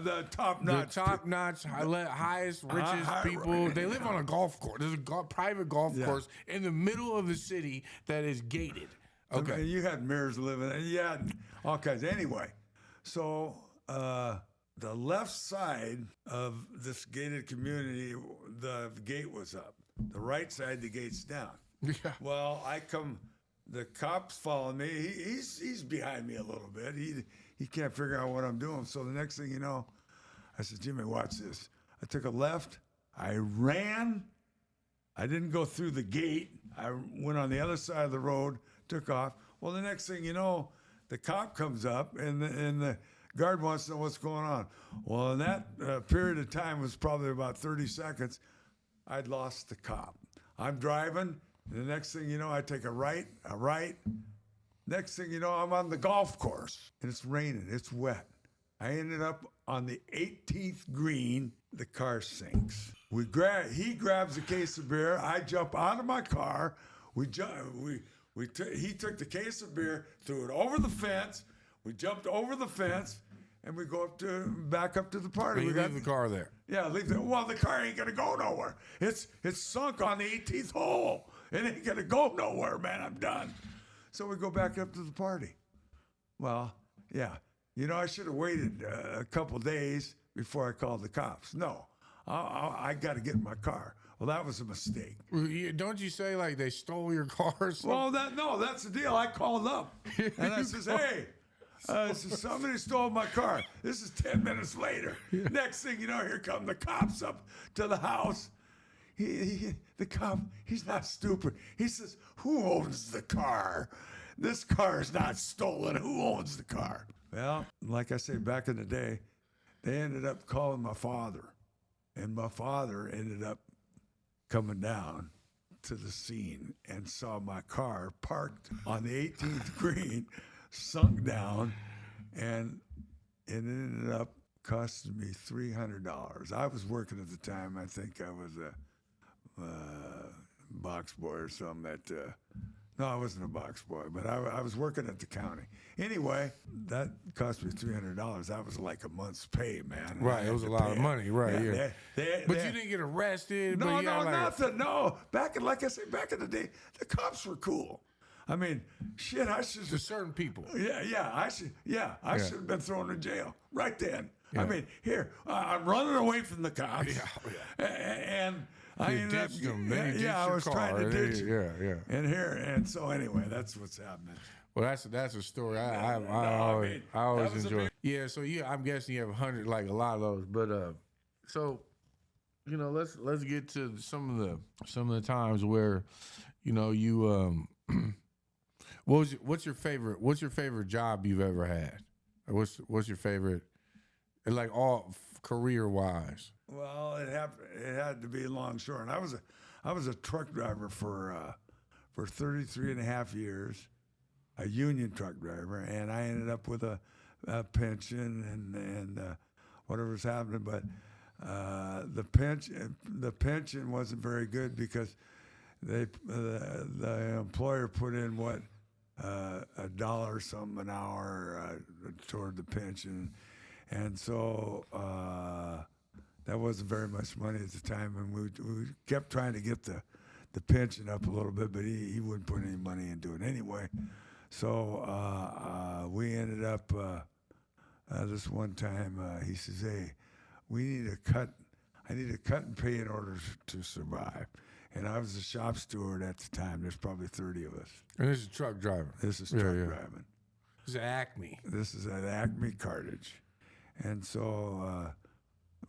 Speaker 1: the top-notch.
Speaker 2: The top-notch, highest, richest people. They live on a golf course. There's a private golf course in the middle of the city that is gated. Okay.
Speaker 1: You had mirrors living, and you had all kinds. Anyway, so the left side of this gated community, the gate was up. The right side, the gate's down.
Speaker 2: Yeah.
Speaker 1: Well, the cops follow me. He's behind me a little bit. He can't figure out what I'm doing. So the next thing you know, I said, Jimmy, watch this. I took a left. I ran. I didn't go through the gate. I went on the other side of the road, took off. Well, the next thing you know, the cop comes up, and the guard wants to know what's going on. Well, in that period of time was probably about 30 seconds, I'd lost the cop. I'm driving, and the next thing you know, I take a right. Next thing you know, I'm on the golf course, and it's raining. It's wet. I ended up on the 18th green. The car sinks. He grabs a case of beer. I jump out of my car. He took the case of beer, threw it over the fence. We jumped over the fence, and we go back up to the party.
Speaker 2: We leave the car there.
Speaker 1: Yeah, leave it. Well, the car ain't gonna go nowhere. It's sunk on the 18th hole. It ain't gonna go nowhere, man. I'm done. So we go back up to the party. Well, yeah. I should have waited a couple days before I called the cops. No, I got to get in my car. Well, that was a mistake.
Speaker 2: Don't you say like they stole your car or something?
Speaker 1: Well, that's the deal. I called up and I says, hey, somebody stole my car. This is 10 minutes later. Yeah. Next thing you know, here come the cops up to the house. The cop, he's not stupid. He says, who owns the car? This car is not stolen. Who owns the car? Well, like I say, back in the day, they ended up calling my father. And my father ended up coming down to the scene and saw my car parked on the 18th green, sunk down, and it ended up costing me $300. I was working at the time. I think I was a box boy or something no, I wasn't a box boy, but I was working at the county. Anyway, that cost me $300. That was like a month's pay, man.
Speaker 2: Right, it was a lot of money, right? Yeah. But you didn't get arrested.
Speaker 1: No, nothing. No, like I said, back in the day, the cops were cool. I mean, shit, I should.
Speaker 2: To certain people.
Speaker 1: I should have been thrown in jail right then. Yeah. I mean, here I'm running away from the cops, and I ended up. I was trying to ditch. And so anyway, that's what's happening.
Speaker 2: Well, that's a story I always enjoy. Yeah, so I'm guessing you have 100, like a lot of those. But so let's get to some of the times where you what's your favorite job you've ever had? Or what's your favorite like all career wise?
Speaker 1: Well, it had to be longshore, and I was a truck driver for 33 and a half years, a union truck driver, and I ended up with a pension and whatever's happening, but the pension wasn't very good because the employer put in what $1 something an hour toward the pension, and so that wasn't very much money at the time, and we kept trying to get the pension up a little bit, but he wouldn't put any money into it anyway. So we ended up this one time. He says, "Hey, we need a cut. I need a cut in pay in order to survive." And I was a shop steward at the time. There's probably 30 of us.
Speaker 2: And this is truck driving.
Speaker 1: This is truck driving.
Speaker 2: This is Acme.
Speaker 1: This is at Acme Cartage. And so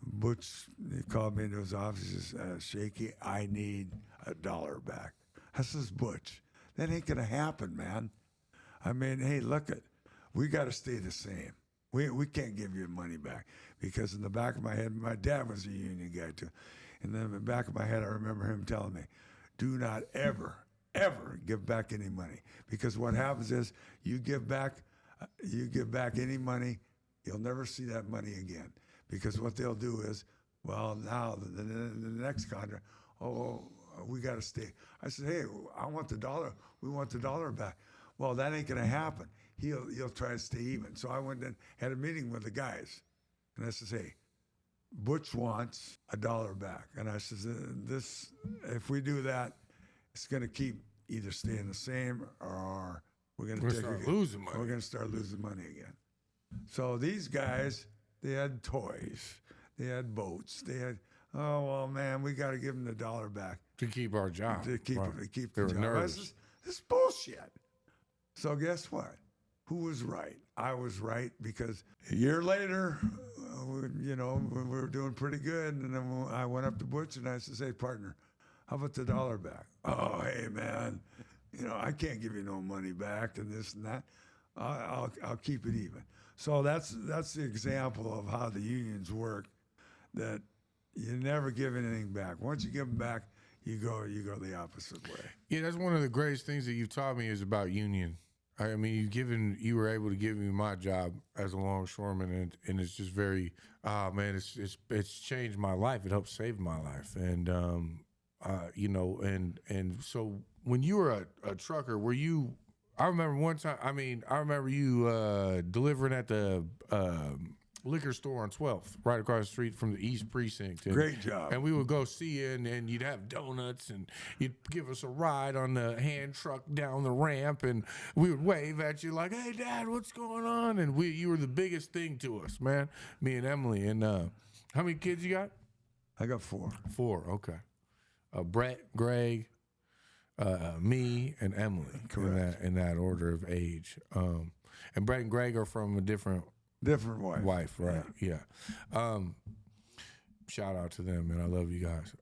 Speaker 1: Butch, he called me into his office. He says, "Shakey, I need $1 back." I says, "Butch, that ain't going to happen, man. I mean, hey, look, we got to stay the same. We can't give you money back." Because in the back of my head, my dad was a union guy too. And then in the back of my head, I remember him telling me, "Do not ever, ever give back any money." Because what happens is you give back any money, you'll never see that money again. Because what they'll do is, well, now the next contract, we got to stay. I said, "Hey, I want the $1. We want the $1 back." Well, that ain't going to happen. He'll try to stay even. So I went and had a meeting with the guys. And I says, "Hey, Butch wants $1 back." And I says, if we do that, it's going to keep either staying the same or we're going to
Speaker 2: start losing money.
Speaker 1: We're going to start losing money again. So these guys, they had toys, they had boats, they had, "Oh, well, man, we got to give them the $1 back
Speaker 2: To keep our job.
Speaker 1: to keep
Speaker 2: They
Speaker 1: the
Speaker 2: were
Speaker 1: job."
Speaker 2: nervous.
Speaker 1: This is bullshit. So guess what? Who was right? I was right, because a year later, we were doing pretty good. And then I went up to Butch and I said, "Hey, partner, how about the $1 back?" "Oh, hey, man, I can't give you no money back and this and that. I'll keep it even." So that's the example of how the unions work, that you never give anything back. Once you give them back, you go the opposite way.
Speaker 2: Yeah, that's one of the greatest things that you've taught me is about union. I mean, you were able to give me my job as a longshoreman, and it's just very, man, it's changed my life. It helped save my life, and and so when you were a trucker, were you? I remember one time. I mean, I remember you delivering at the liquor store on 12th, right across the street from the East Precinct. And,
Speaker 1: Great job.
Speaker 2: And we would go see you, and you'd have donuts, and you'd give us a ride on the hand truck down the ramp, and we would wave at you like, "Hey, Dad, what's going on?" And you were the biggest thing to us, man, me and Emily. And how many kids you got?
Speaker 1: I got 4.
Speaker 2: 4, okay. Brett, Greg, me, and Emily.
Speaker 1: Correct.
Speaker 2: In that order of age. And Brett and Greg are from a different wife, right? Yeah. Shout out to them, man. I love you guys.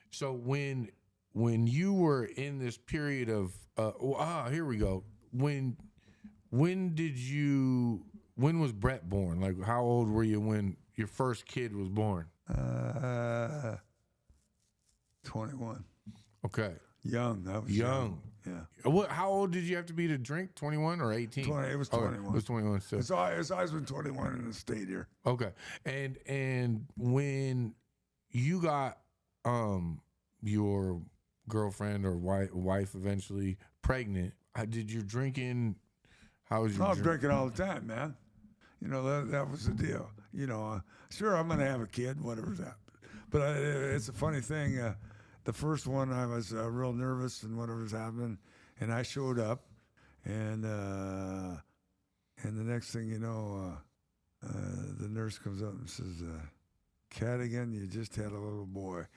Speaker 2: So when you were in this period of here we go. When was Brett born? Like, how old were you when your first kid was born?
Speaker 1: 21.
Speaker 2: Okay.
Speaker 1: Young. I was
Speaker 2: Young.
Speaker 1: Yeah.
Speaker 2: How old did you have to be to drink? 21 or 18?
Speaker 1: 20. It was
Speaker 2: Okay,
Speaker 1: 21.
Speaker 2: it was 21 still.
Speaker 1: It's always been 21 in the state here.
Speaker 2: Okay. And when you got your girlfriend or wife eventually pregnant, did your drinking? How was your?
Speaker 1: I was drinking all the time, man. That was the deal. Sure, I'm gonna have a kid, whatever's happened. But it's a funny thing. The first one, I was real nervous and whatever's happening, and I showed up, and the next thing you know, the nurse comes up and says, "Cadigan, you just had a little boy.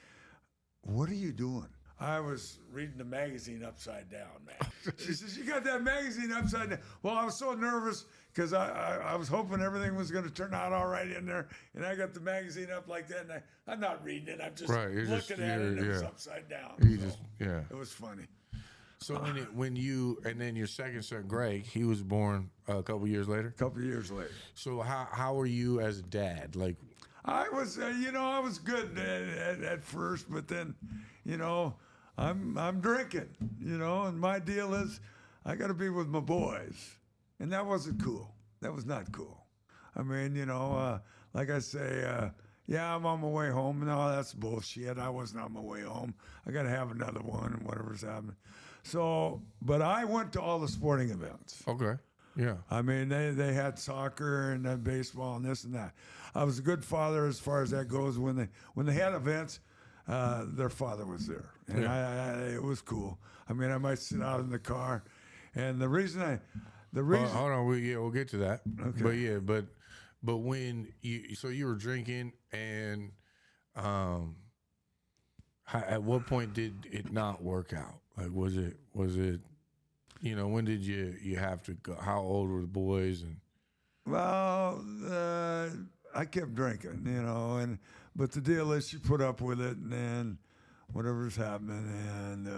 Speaker 1: What are you doing?" I was reading the magazine upside down, man. She says, "You got that magazine upside down." Well, I was so nervous because I was hoping everything was going to turn out all right in there, and I got the magazine up like that, and I'm not reading it. I'm just looking at it, and it was upside down. It was funny.
Speaker 2: So and then your second son, Greg, he was born a couple years later.
Speaker 1: A couple of years later.
Speaker 2: So how were you as a dad? Like,
Speaker 1: I was, I was good at first, but then, I'm drinking, and my deal is I got to be with my boys, and that wasn't cool. That was not cool. I mean, like I say, yeah, I'm on my way home. No, that's bullshit. I wasn't on my way home. I got to have another one and whatever's happening. So, but I went to all the sporting events.
Speaker 2: okay, yeah.
Speaker 1: I mean, they had soccer and baseball and this and that. I was a good father as far as that goes. When they had events, their father was there, and it was cool. I mean, I might sit out in the car, and the reason
Speaker 2: Hold on, we'll get to that.
Speaker 1: Okay.
Speaker 2: But when you were drinking, and at what point did it not work out? Like, was it when did you have to go? How old were the boys? And
Speaker 1: Well, I kept drinking, but the deal is, she put up with it, and then whatever's happening, and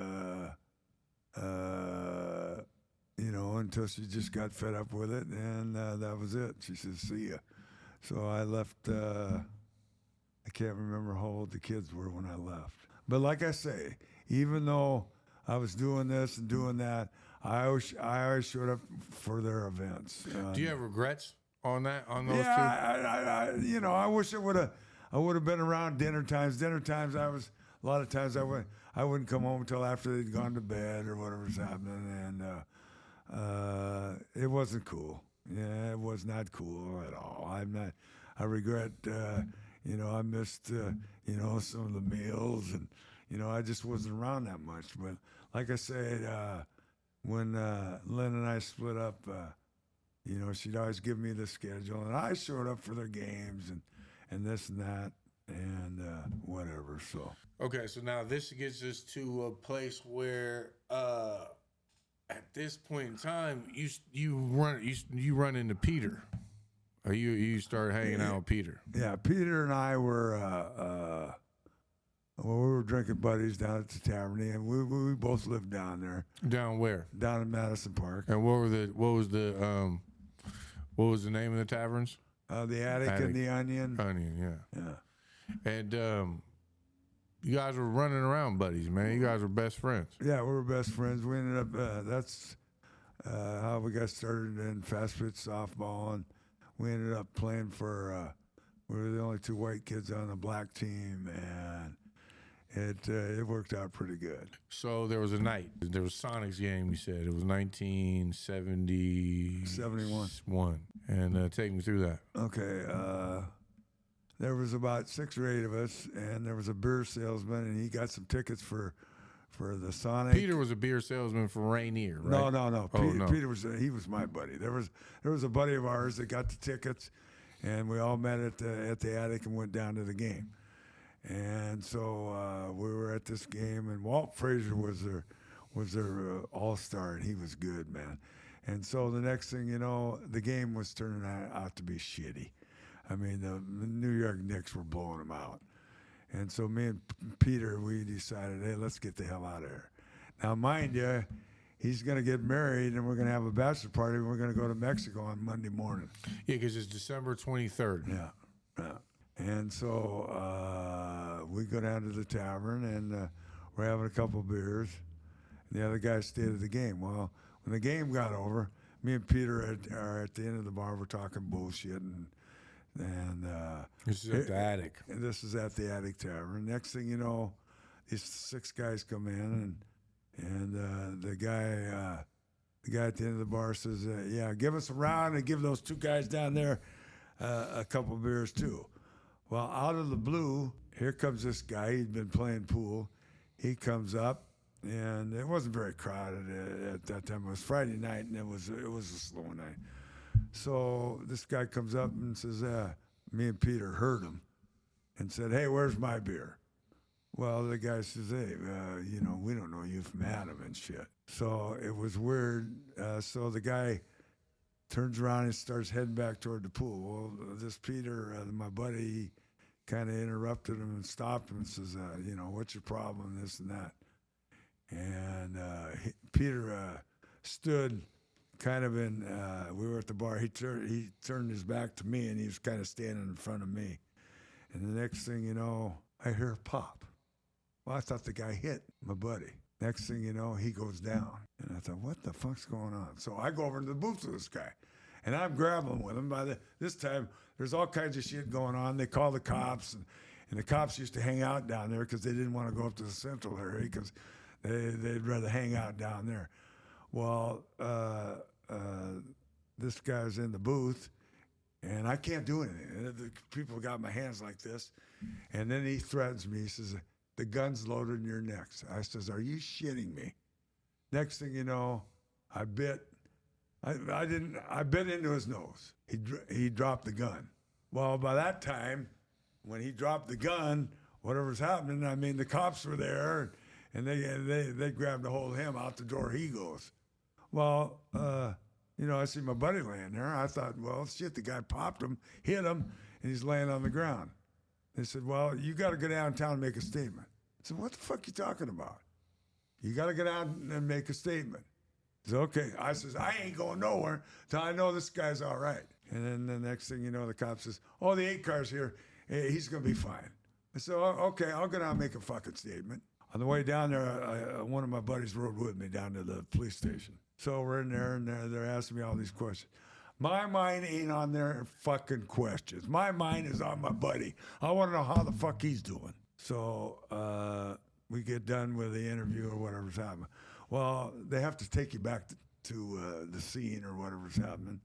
Speaker 1: until she just got fed up with it, and that was it. She says, "See ya." So I left. I can't remember how old the kids were when I left, but like I say, even though I was doing this and doing that, I always showed up for their events.
Speaker 2: do you have regrets on that? On those two?
Speaker 1: Yeah, I wish I would have been around dinner times. Dinner times, a lot of times I wouldn't come home until after they'd gone to bed or whatever's happening, and it wasn't cool. Yeah, it was not cool at all. I regret. I missed. Some of the meals, and I just wasn't around that much. But like I said, when Lynn and I split up, she'd always give me the schedule, and I showed up for their games and this and that and whatever. So
Speaker 2: Okay, so now this gets us to a place where, at this point in time, you run into Peter, or you start hanging out with Peter.
Speaker 1: yeah, Peter and I were. We were drinking buddies down at the tavern, and we both lived down there.
Speaker 2: Down where?
Speaker 1: Down in Madison Park.
Speaker 2: And what was the name of the taverns?
Speaker 1: The Attic and the Onion.
Speaker 2: Onion, yeah.
Speaker 1: Yeah.
Speaker 2: And you guys were running around buddies, man. You guys were best friends.
Speaker 1: Yeah, we were best friends. We ended up, that's how we got started in fast pitch softball, and we ended up playing for, we were the only two white kids on the black team, and it worked out pretty good.
Speaker 2: So there was a night. There was Sonic's game, you said. It was 1971. And take me through that.
Speaker 1: Okay. There was about 6 or 8 of us, and there was a beer salesman, and he got some tickets for the Sonic.
Speaker 2: Peter was a beer salesman for Rainier, right?
Speaker 1: No.
Speaker 2: Oh, no.
Speaker 1: Peter was my buddy. There was a buddy of ours that got the tickets, and we all met at the Attic and went down to the game. And so we were at this game, and Walt Frazier was their all-star, and he was good, man. And so the next thing you know, the game was turning out to be shitty. I mean, the New York Knicks were blowing them out. And so me and Peter, we decided, hey, let's get the hell out of here. Now, mind you, he's going to get married, and we're going to have a bachelor party, and we're going to go to Mexico on Monday morning.
Speaker 2: Yeah, because it's December 23rd.
Speaker 1: Yeah. And so we go down to the tavern, and we're having a couple beers. And the other guys stayed at the game. Well, when the game got over, me and Peter are at the end of the bar. We're talking bullshit, and
Speaker 2: this is at the Attic.
Speaker 1: And this is at the Attic Tavern. Next thing you know, these 6 guys come in, and the guy at the end of the bar says, "Yeah, give us a round and give those 2 guys down there a couple beers too." Well, out of the blue, here comes this guy. He'd been playing pool. He comes up, and it wasn't very crowded at that time. It was Friday night, and it was a slow night. So this guy comes up and says, me and Peter heard him and said, "Hey, where's my beer?" Well, the guy says, "Hey, we don't know you from Adam and shit." So it was weird. So the guy turns around and starts heading back toward the pool. Well, this Peter, my buddy, he kind of interrupted him and stopped him and says, "What's your problem?" This and that. And Peter stood kind of in, we were at the bar. He turned his back to me, and he was kind of standing in front of me. And the next thing you know, I hear a pop. Well, I thought the guy hit my buddy. Next thing you know, he goes down. And I thought, what the fuck's going on? So I go over to the booth with this guy, and I'm grappling with him. This time, there's all kinds of shit going on. They call the cops, and the cops used to hang out down there because they didn't want to go up to the central area because they'd rather hang out down there. Well, this guy's in the booth, and I can't do anything. The people got my hands like this, and then he threatens me. He says, "The gun's loaded in your necks." I says, "Are you shitting me?" Next thing you know, I bit into his nose. He dropped the gun. Well, by that time, when he dropped the gun, whatever's happening, I mean, the cops were there, and they grabbed a hold of him. Out the door he goes. Well, I see my buddy laying there. I thought, well, shit, the guy popped him, hit him, and he's laying on the ground. They said, well, you got to go downtown and make a statement. I said, what the fuck you talking about? You got to go down and make a statement. He said, okay. I says, I ain't going nowhere till I know this guy's all right. And then the next thing you know, the cop says, oh, the 8 car's here. Hey, he's going to be fine. I said, oh, okay, I'll go down and make a fucking statement. On the way down there, one of my buddies rode with me down to the police station. So we're in there, and they're asking me all these questions. My mind ain't on their fucking questions. My mind is on my buddy. I want to know how the fuck he's doing. So we get done with the interview or whatever's happening. Well, they have to take you back to the scene or whatever's happening.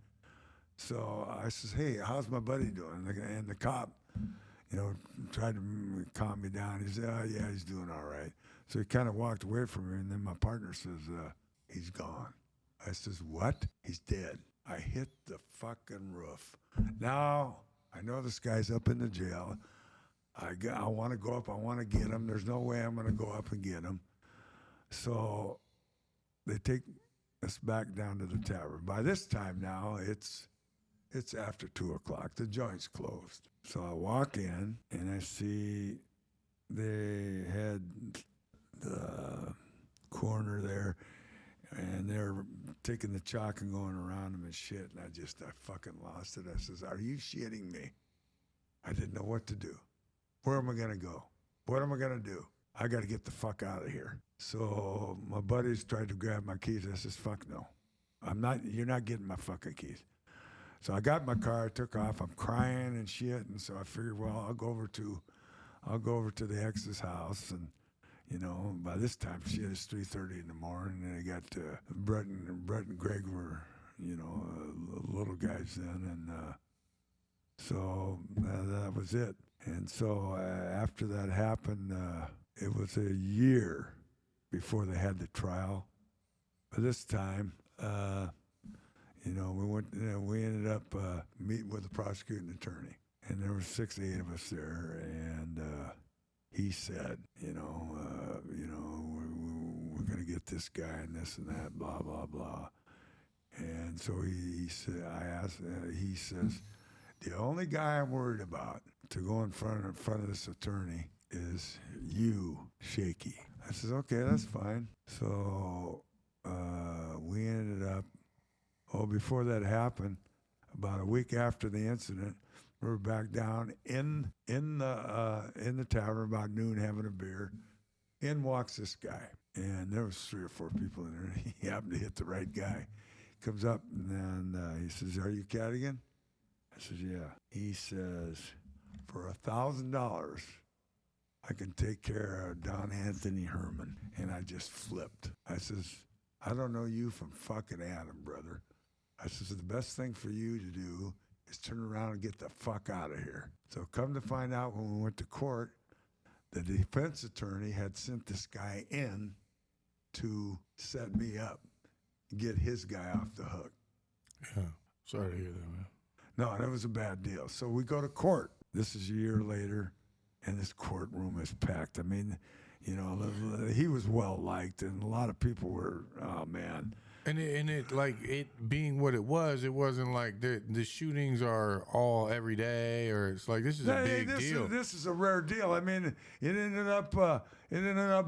Speaker 1: So I says, hey, how's my buddy doing? And the cop, tried to calm me down. He said, oh, yeah, he's doing all right. So he kind of walked away from me, and then my partner says, he's gone. I says, what? He's dead. I hit the fucking roof. Now, I know this guy's up in the jail. I want to go up. I want to get him. There's no way I'm going to go up and get him. So they take us back down to the tavern. By this time now, it's after 2 o'clock. The joint's closed. So I walk in, and I see they had the coroner there, and they're taking the chalk and going around him and shit. And I fucking lost it. I says, are you shitting me? I didn't know what to do. Where am I going to go? What am I going to do? I got to get the fuck out of here. So my buddies tried to grab my keys. I says, fuck no. You're not getting my fucking keys. So I got in my car, I took off. I'm crying and shit. And so I figured, well, I'll go over to the ex's house. And, by this time, shit, it's 3:30 in the morning. And I got Brett and Greg were, little guys then. And so that was it. And so after that happened, it was a year before they had the trial. But this time, we ended up meeting with the prosecuting attorney, and there were 6, 8 of us there, and he said, we're going to get this guy and this and that, blah blah blah. And so he said, he says, the only guy I'm worried about to go in front of this attorney is you, Shakey. I says, okay, that's fine. So we ended up. Before that happened, about a week after the incident, we were back down in the tavern about noon having a beer. In walks this guy, and there was 3 or 4 people in there. He happened to hit the right guy. Comes up and he says, "Are you Cadigan?" I says, "Yeah." He says, "For $1,000, I can take care of Don Anthony Herman." And I just flipped. I says, "I don't know you from fucking Adam, brother." I says, the best thing for you to do is turn around and get the fuck out of here. So come to find out, when we went to court, the defense attorney had sent this guy in to set me up, get his guy off the hook.
Speaker 2: Yeah, sorry to hear that, man.
Speaker 1: No, that was a bad deal. So we go to court. This is a year later, and this courtroom is packed. I mean, he was well liked, and a lot of people were, oh man.
Speaker 2: And it like it being what it wasn't like the shootings are all every day, or it's like this is a big deal.
Speaker 1: This is a rare deal. I mean, it ended up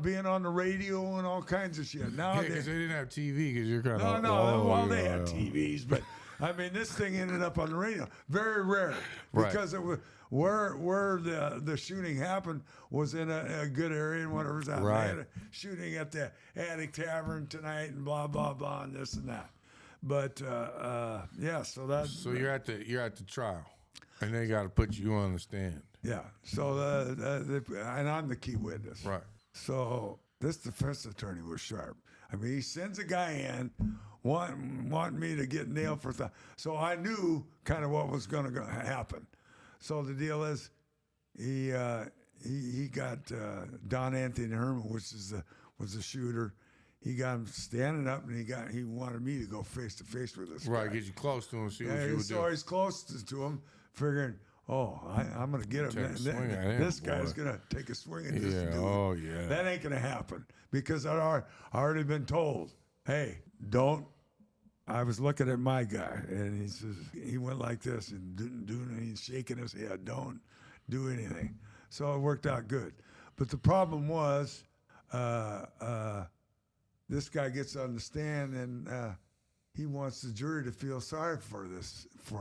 Speaker 1: being on the radio and all kinds of shit. Now
Speaker 2: because they didn't have TV, because you're kind of
Speaker 1: well, they had TVs, but I mean, this thing ended up on the radio. Very rare, because it was where the shooting happened was in a good area and whatever's happening.
Speaker 2: Right.
Speaker 1: They had a shooting at the Attic Tavern tonight and blah blah blah and this and that. But yeah, so
Speaker 2: you're at the trial, and they got to put you on the stand.
Speaker 1: Yeah. So and I'm the key witness.
Speaker 2: Right.
Speaker 1: So this defense attorney was sharp. I mean, he sends a guy in wanting me to get nailed for that. So I knew kind of what was going to happen. So the deal is, he got Don Anthony Herman, which was the shooter. He got him standing up, and he wanted me to go face to face with this guy.
Speaker 2: Right, get you close to him, see what you would do.
Speaker 1: So he's close to him, figuring, I'm going to get him. This guy's going to take a swing at this dude. Oh, yeah. That ain't going to happen, because I'd already been told, hey, don't. I was looking at my guy, and he says, he went like this and didn't do anything. He's shaking his head, don't do anything. So it worked out good. But the problem was, this guy gets on the stand, and he wants the jury to feel sorry for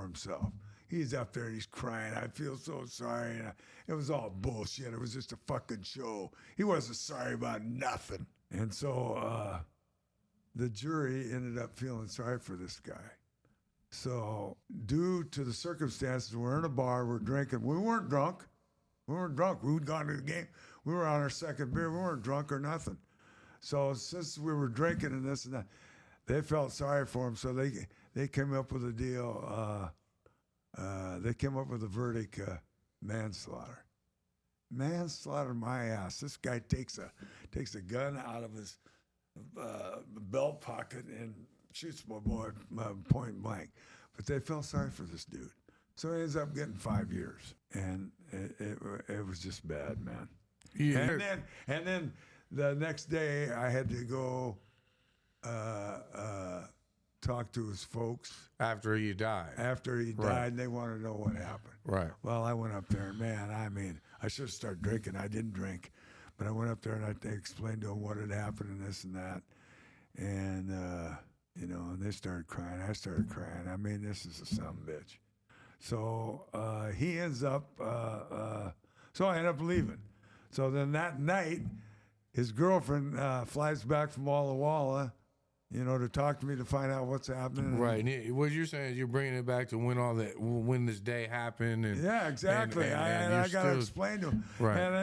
Speaker 1: himself. He's up there and he's crying. I feel so sorry. And it was all bullshit. It was just a fucking show. He wasn't sorry about nothing. And so the jury ended up feeling sorry for this guy. So due to the circumstances, we're in a bar, we're drinking. We weren't drunk. We'd gone to the game. We were on our second beer. We weren't drunk or nothing. So since we were drinking and this and that, they felt sorry for him. So they came up with a deal. They came up with a verdict, manslaughter. Manslaughter my ass. This guy takes a gun out of his belt pocket and shoots my boy point blank. But they felt sorry for this dude. So he ends up getting 5 years. And it was just bad, man. Yeah. And then the next day I had to go talk to his folks.
Speaker 2: After he died.
Speaker 1: After he died, and they wanted to know what happened.
Speaker 2: Right.
Speaker 1: Well, I went up there, and man, I mean, I should have started drinking. I didn't drink. But I went up there, and I explained to them what had happened and this and that. And, and they started crying. I started crying. I mean, this is a son of a bitch. So he ends up, so I end up leaving. So then that night, his girlfriend flies back from Walla Walla, to talk to me to find out what's happening.
Speaker 2: Right. And what you're saying is you're bringing it back to when this day happened. And,
Speaker 1: yeah, exactly. And I got to explain to him.
Speaker 2: Right.
Speaker 1: And,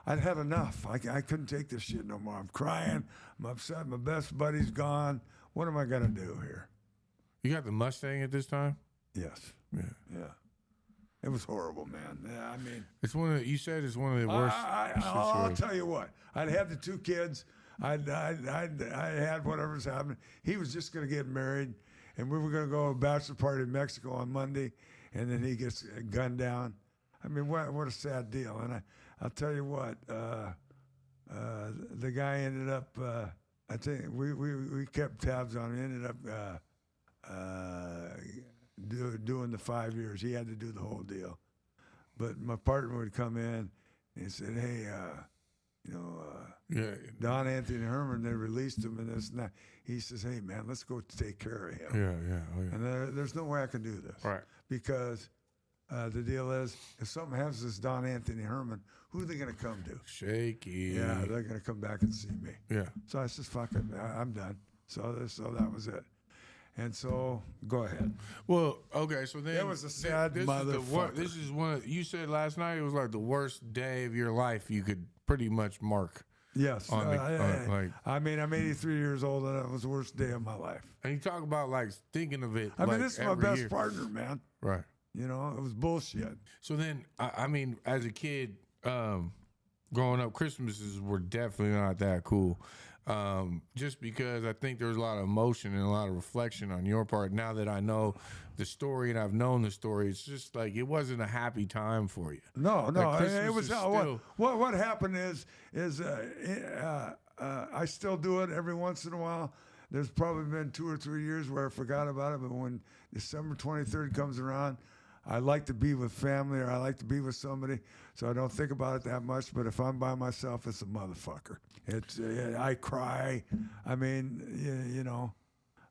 Speaker 1: I'd had enough. I couldn't take this shit no more. I'm crying. I'm upset. My best buddy's gone. What am I going to do here?
Speaker 2: You got the Mustang at this time?
Speaker 1: Yes.
Speaker 2: Yeah.
Speaker 1: It was horrible, man. Yeah, I mean,
Speaker 2: you said it's one of the worst.
Speaker 1: I'll tell you what. I'd had the 2 kids. I had whatever's happening. He was just going to get married, and we were going to go to a bachelor party in Mexico on Monday, and then he gets gunned down. I mean, what a sad deal. And I'll tell you what. The guy ended up. I think we kept tabs on him. He ended up doing the 5 years. He had to do the whole deal. But my partner would come in and said, hey, Don Anthony Herman, they released him and this and that. He says, hey, man, let's go take care of him.
Speaker 2: Yeah. Oh, yeah.
Speaker 1: And there's no way I can do this.
Speaker 2: Right.
Speaker 1: Because the deal is, if something happens to this Don Anthony Herman, who are they going to come to?
Speaker 2: Shakey.
Speaker 1: Yeah, they're going to come back and see me.
Speaker 2: Yeah.
Speaker 1: So I said, fuck it, I'm done. So that was it. And so, go ahead.
Speaker 2: Well, okay, so then
Speaker 1: it was a sad motherfucker.
Speaker 2: This is one. You said last night it was like the worst day of your life you could pretty much mark.
Speaker 1: Yes. I mean, I'm 83 years old, and it was the worst day of my life.
Speaker 2: And you talk about like thinking of it.
Speaker 1: I mean, this is my best partner, man.
Speaker 2: Right.
Speaker 1: It was bullshit.
Speaker 2: So then, I mean, as a kid, growing up, Christmases were definitely not that cool. Just because I think there was a lot of emotion and a lot of reflection on your part. Now that I know the story and I've known the story, it's just like it wasn't a happy time for you.
Speaker 1: No,
Speaker 2: like
Speaker 1: it was. What happened is I still do it every once in a while. there's probably been 2 or 3 years where I forgot about it, but when December 23rd comes around, I like to be with family or I like to be with somebody, so I don't think about it that much. But if I'm by myself, it's a motherfucker. I cry. I mean, you know.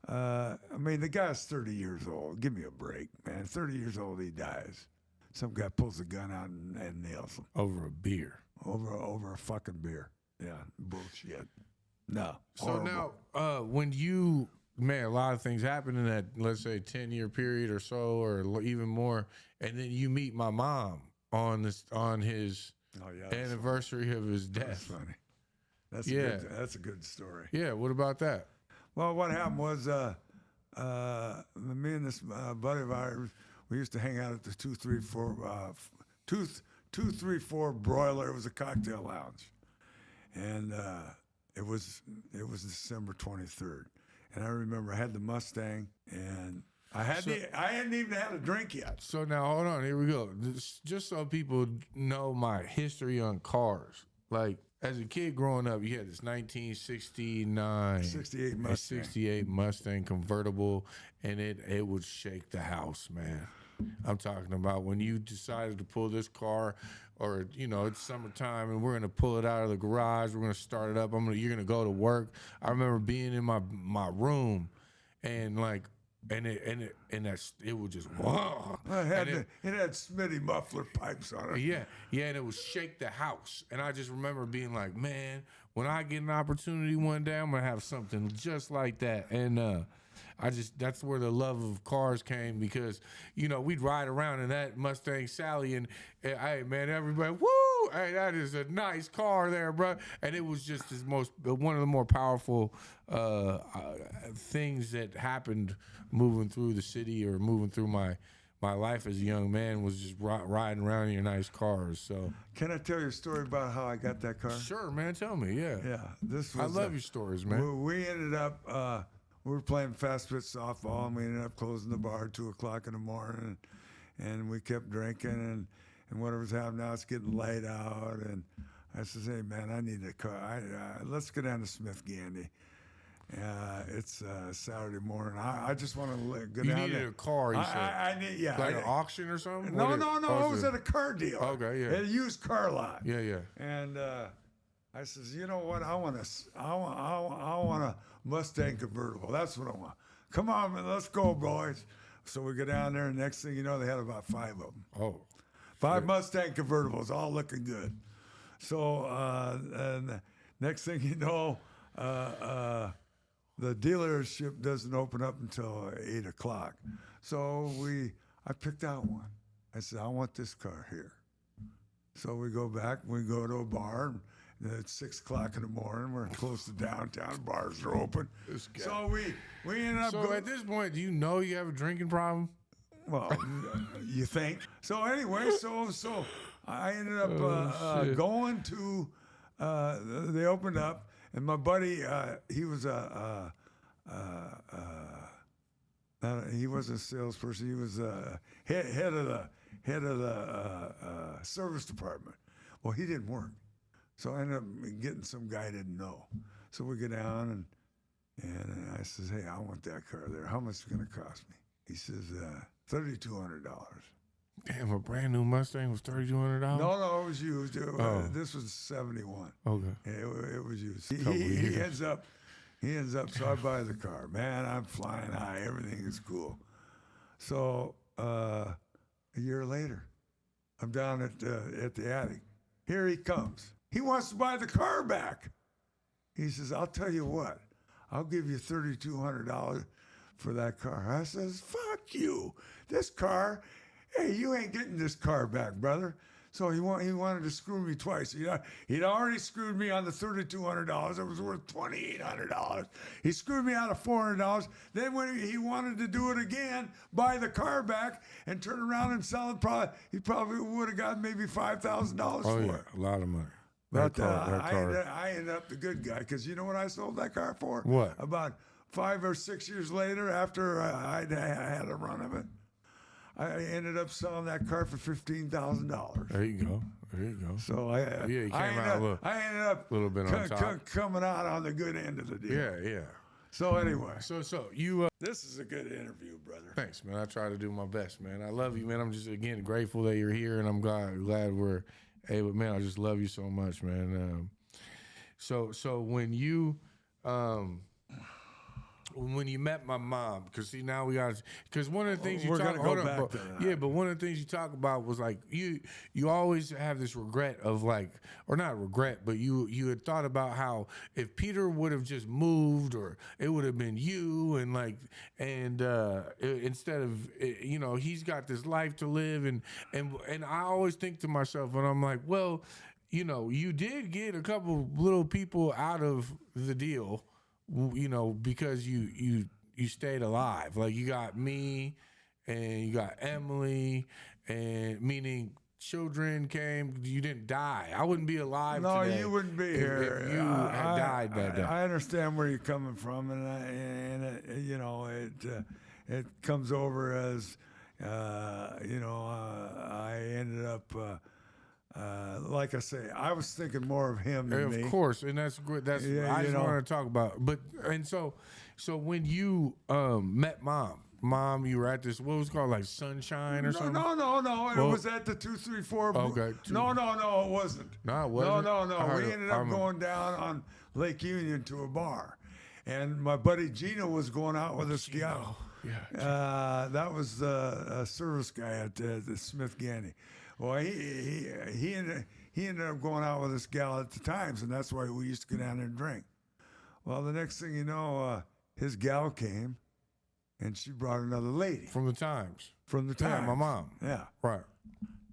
Speaker 1: I mean, the guy's 30 years old. Give me a break, man. 30 years old, he dies. Some guy pulls a gun out and nails him.
Speaker 2: Over a beer.
Speaker 1: Over a fucking beer. Yeah, bullshit. No.
Speaker 2: So
Speaker 1: horrible.
Speaker 2: now, when you, man, a lot of things happen in that, let's say, 10-year period or so, or even more, and then you meet my mom on his anniversary of his death.
Speaker 1: That's funny. That's a good story.
Speaker 2: Yeah, what about that?
Speaker 1: Well, what happened was me and this buddy of ours, we used to hang out at the 234 Broiler. It was a cocktail lounge, and it was December 23rd. And I remember I had the Mustang, and I hadn't even had a drink yet.
Speaker 2: So now, hold on, here we go. Just so people know my history on cars, like. As a kid growing up, you had this 1969 68 Mustang convertible, and it would shake the house, man. I'm talking about when you decided to pull this car, or it's summertime and we're gonna pull it out of the garage, we're gonna start it up. You're gonna go to work. I remember being in my room, and like. It would just whoa.
Speaker 1: It had Smitty muffler pipes on it.
Speaker 2: Yeah, and it would shake the house. And I just remember being like, man, when I get an opportunity one day, I'm gonna have something just like that. And that's where the love of cars came, because we'd ride around in that Mustang Sally, and hey man, everybody, woo! Hey, that is a nice car there, bro. And it was just one of the more powerful things that happened moving through the city, or moving through my life as a young man, was just riding around in your nice cars. So,
Speaker 1: can I tell you a story about how I got that car?
Speaker 2: Sure, man. Tell me. Yeah.
Speaker 1: Yeah.
Speaker 2: I love your stories, man.
Speaker 1: We ended up. We were playing fast pitch softball, and we ended up closing the bar at 2:00 in the morning, and we kept drinking, and whatever's happening now, it's getting late out, and I says, hey man, I need a car. Let's go down to Smith Gandy. It's Saturday morning. I just want to go down there.
Speaker 2: You needed a car, you said?
Speaker 1: I need, yeah.
Speaker 2: Like an auction or something?
Speaker 1: No. It was at a car deal.
Speaker 2: Okay, yeah.
Speaker 1: At a used car lot.
Speaker 2: Yeah.
Speaker 1: And I says, you know what? I want a Mustang convertible. That's what I want. Come on, man, let's go, boys. So we go down there, and next thing you know, they had about 5 of them.
Speaker 2: Oh.
Speaker 1: 5 Mustang convertibles, all looking good. So and next thing you know, the dealership doesn't open up until 8:00. So I picked out one. I said, I want this car here. So we go back, we go to a bar, and it's 6:00 in the morning. We're close to downtown. Bars are open. So we ended up.
Speaker 2: So at this point, do you know you have a drinking problem?
Speaker 1: Well, you think. So anyway, so I ended up going to. They opened up, and my buddy, he was he wasn't a salesperson. He was head of the service department. Well, he didn't work, so I ended up getting some guy I didn't know. So we go down, and I says, hey, I want that car there. How much is it going to cost me? He says, $3,200.
Speaker 2: Damn, a brand new Mustang was $3,200?
Speaker 1: No, it was used. This was 71.
Speaker 2: Okay.
Speaker 1: It was used. He ends up, so I buy the car. Man, I'm flying high. Everything is cool. So a year later, I'm down at the attic. Here he comes. He wants to buy the car back. He says, I'll tell you what. I'll give you $3,200 for that car. I says, fuck you. This car, hey, you ain't getting this car back, brother. So he wanted to screw me twice. He'd already screwed me on the $3,200. It was worth $2,800. He screwed me out of $400. Then when he wanted to do it again, buy the car back and turn around and sell it, he probably would have gotten maybe $5,000 for it.
Speaker 2: A lot of money.
Speaker 1: But I ended up the good guy, because you know what I sold that car for?
Speaker 2: What?
Speaker 1: About 5 or 6 years later, after I had a run of it, I ended up selling that car for $15,000.
Speaker 2: There you go.
Speaker 1: So I ended up
Speaker 2: a little bit on top.
Speaker 1: Coming out on the good end of the deal.
Speaker 2: Yeah.
Speaker 1: So anyway,
Speaker 2: So you.
Speaker 1: this is a good interview, brother.
Speaker 2: Thanks, man. I try to do my best, man. I love you, man. I'm just again grateful that you're here, and I'm glad we're able. Man, I just love you so much, man. So when you met my mom, because see now we got, because one of the things
Speaker 1: We're gonna go back
Speaker 2: but,
Speaker 1: to that.
Speaker 2: yeah, but one of the things you talk about was like you always have this regret of like, or not regret, but you had thought about how if Peter would have just moved, or it would have been you, and like instead of he's got this life to live, and I always think to myself, and I'm like, well, you did get a couple little people out of the deal, because you stayed alive. Like you got me and you got Emily, and meaning children came. You didn't die. I wouldn't be alive
Speaker 1: No,
Speaker 2: today
Speaker 1: you wouldn't be
Speaker 2: if
Speaker 1: here.
Speaker 2: you had died that day.
Speaker 1: I understand where you're coming from, and it comes over as I ended up. Like I say, I was thinking more of him than me.
Speaker 2: Of course, and that's good. That's
Speaker 1: Yeah,
Speaker 2: I just wanted to talk about. But so when you met mom, you were at this, what was it called, like Sunshine or something?
Speaker 1: No. It was at the 234.
Speaker 2: Okay.
Speaker 1: No, it wasn't.
Speaker 2: No, it wasn't.
Speaker 1: No. We ended up going down on Lake Union to a bar, and my buddy Gino was going out with this gal.
Speaker 2: Yeah.
Speaker 1: That was a service guy at the Smith Gandy. Well, he ended up going out with this gal at the Times, and that's why we used to go down there and drink. Well, the next thing you know, his gal came, and she brought another lady
Speaker 2: From the Times.
Speaker 1: from the Times.
Speaker 2: Yeah, my mom.
Speaker 1: Yeah,
Speaker 2: Right.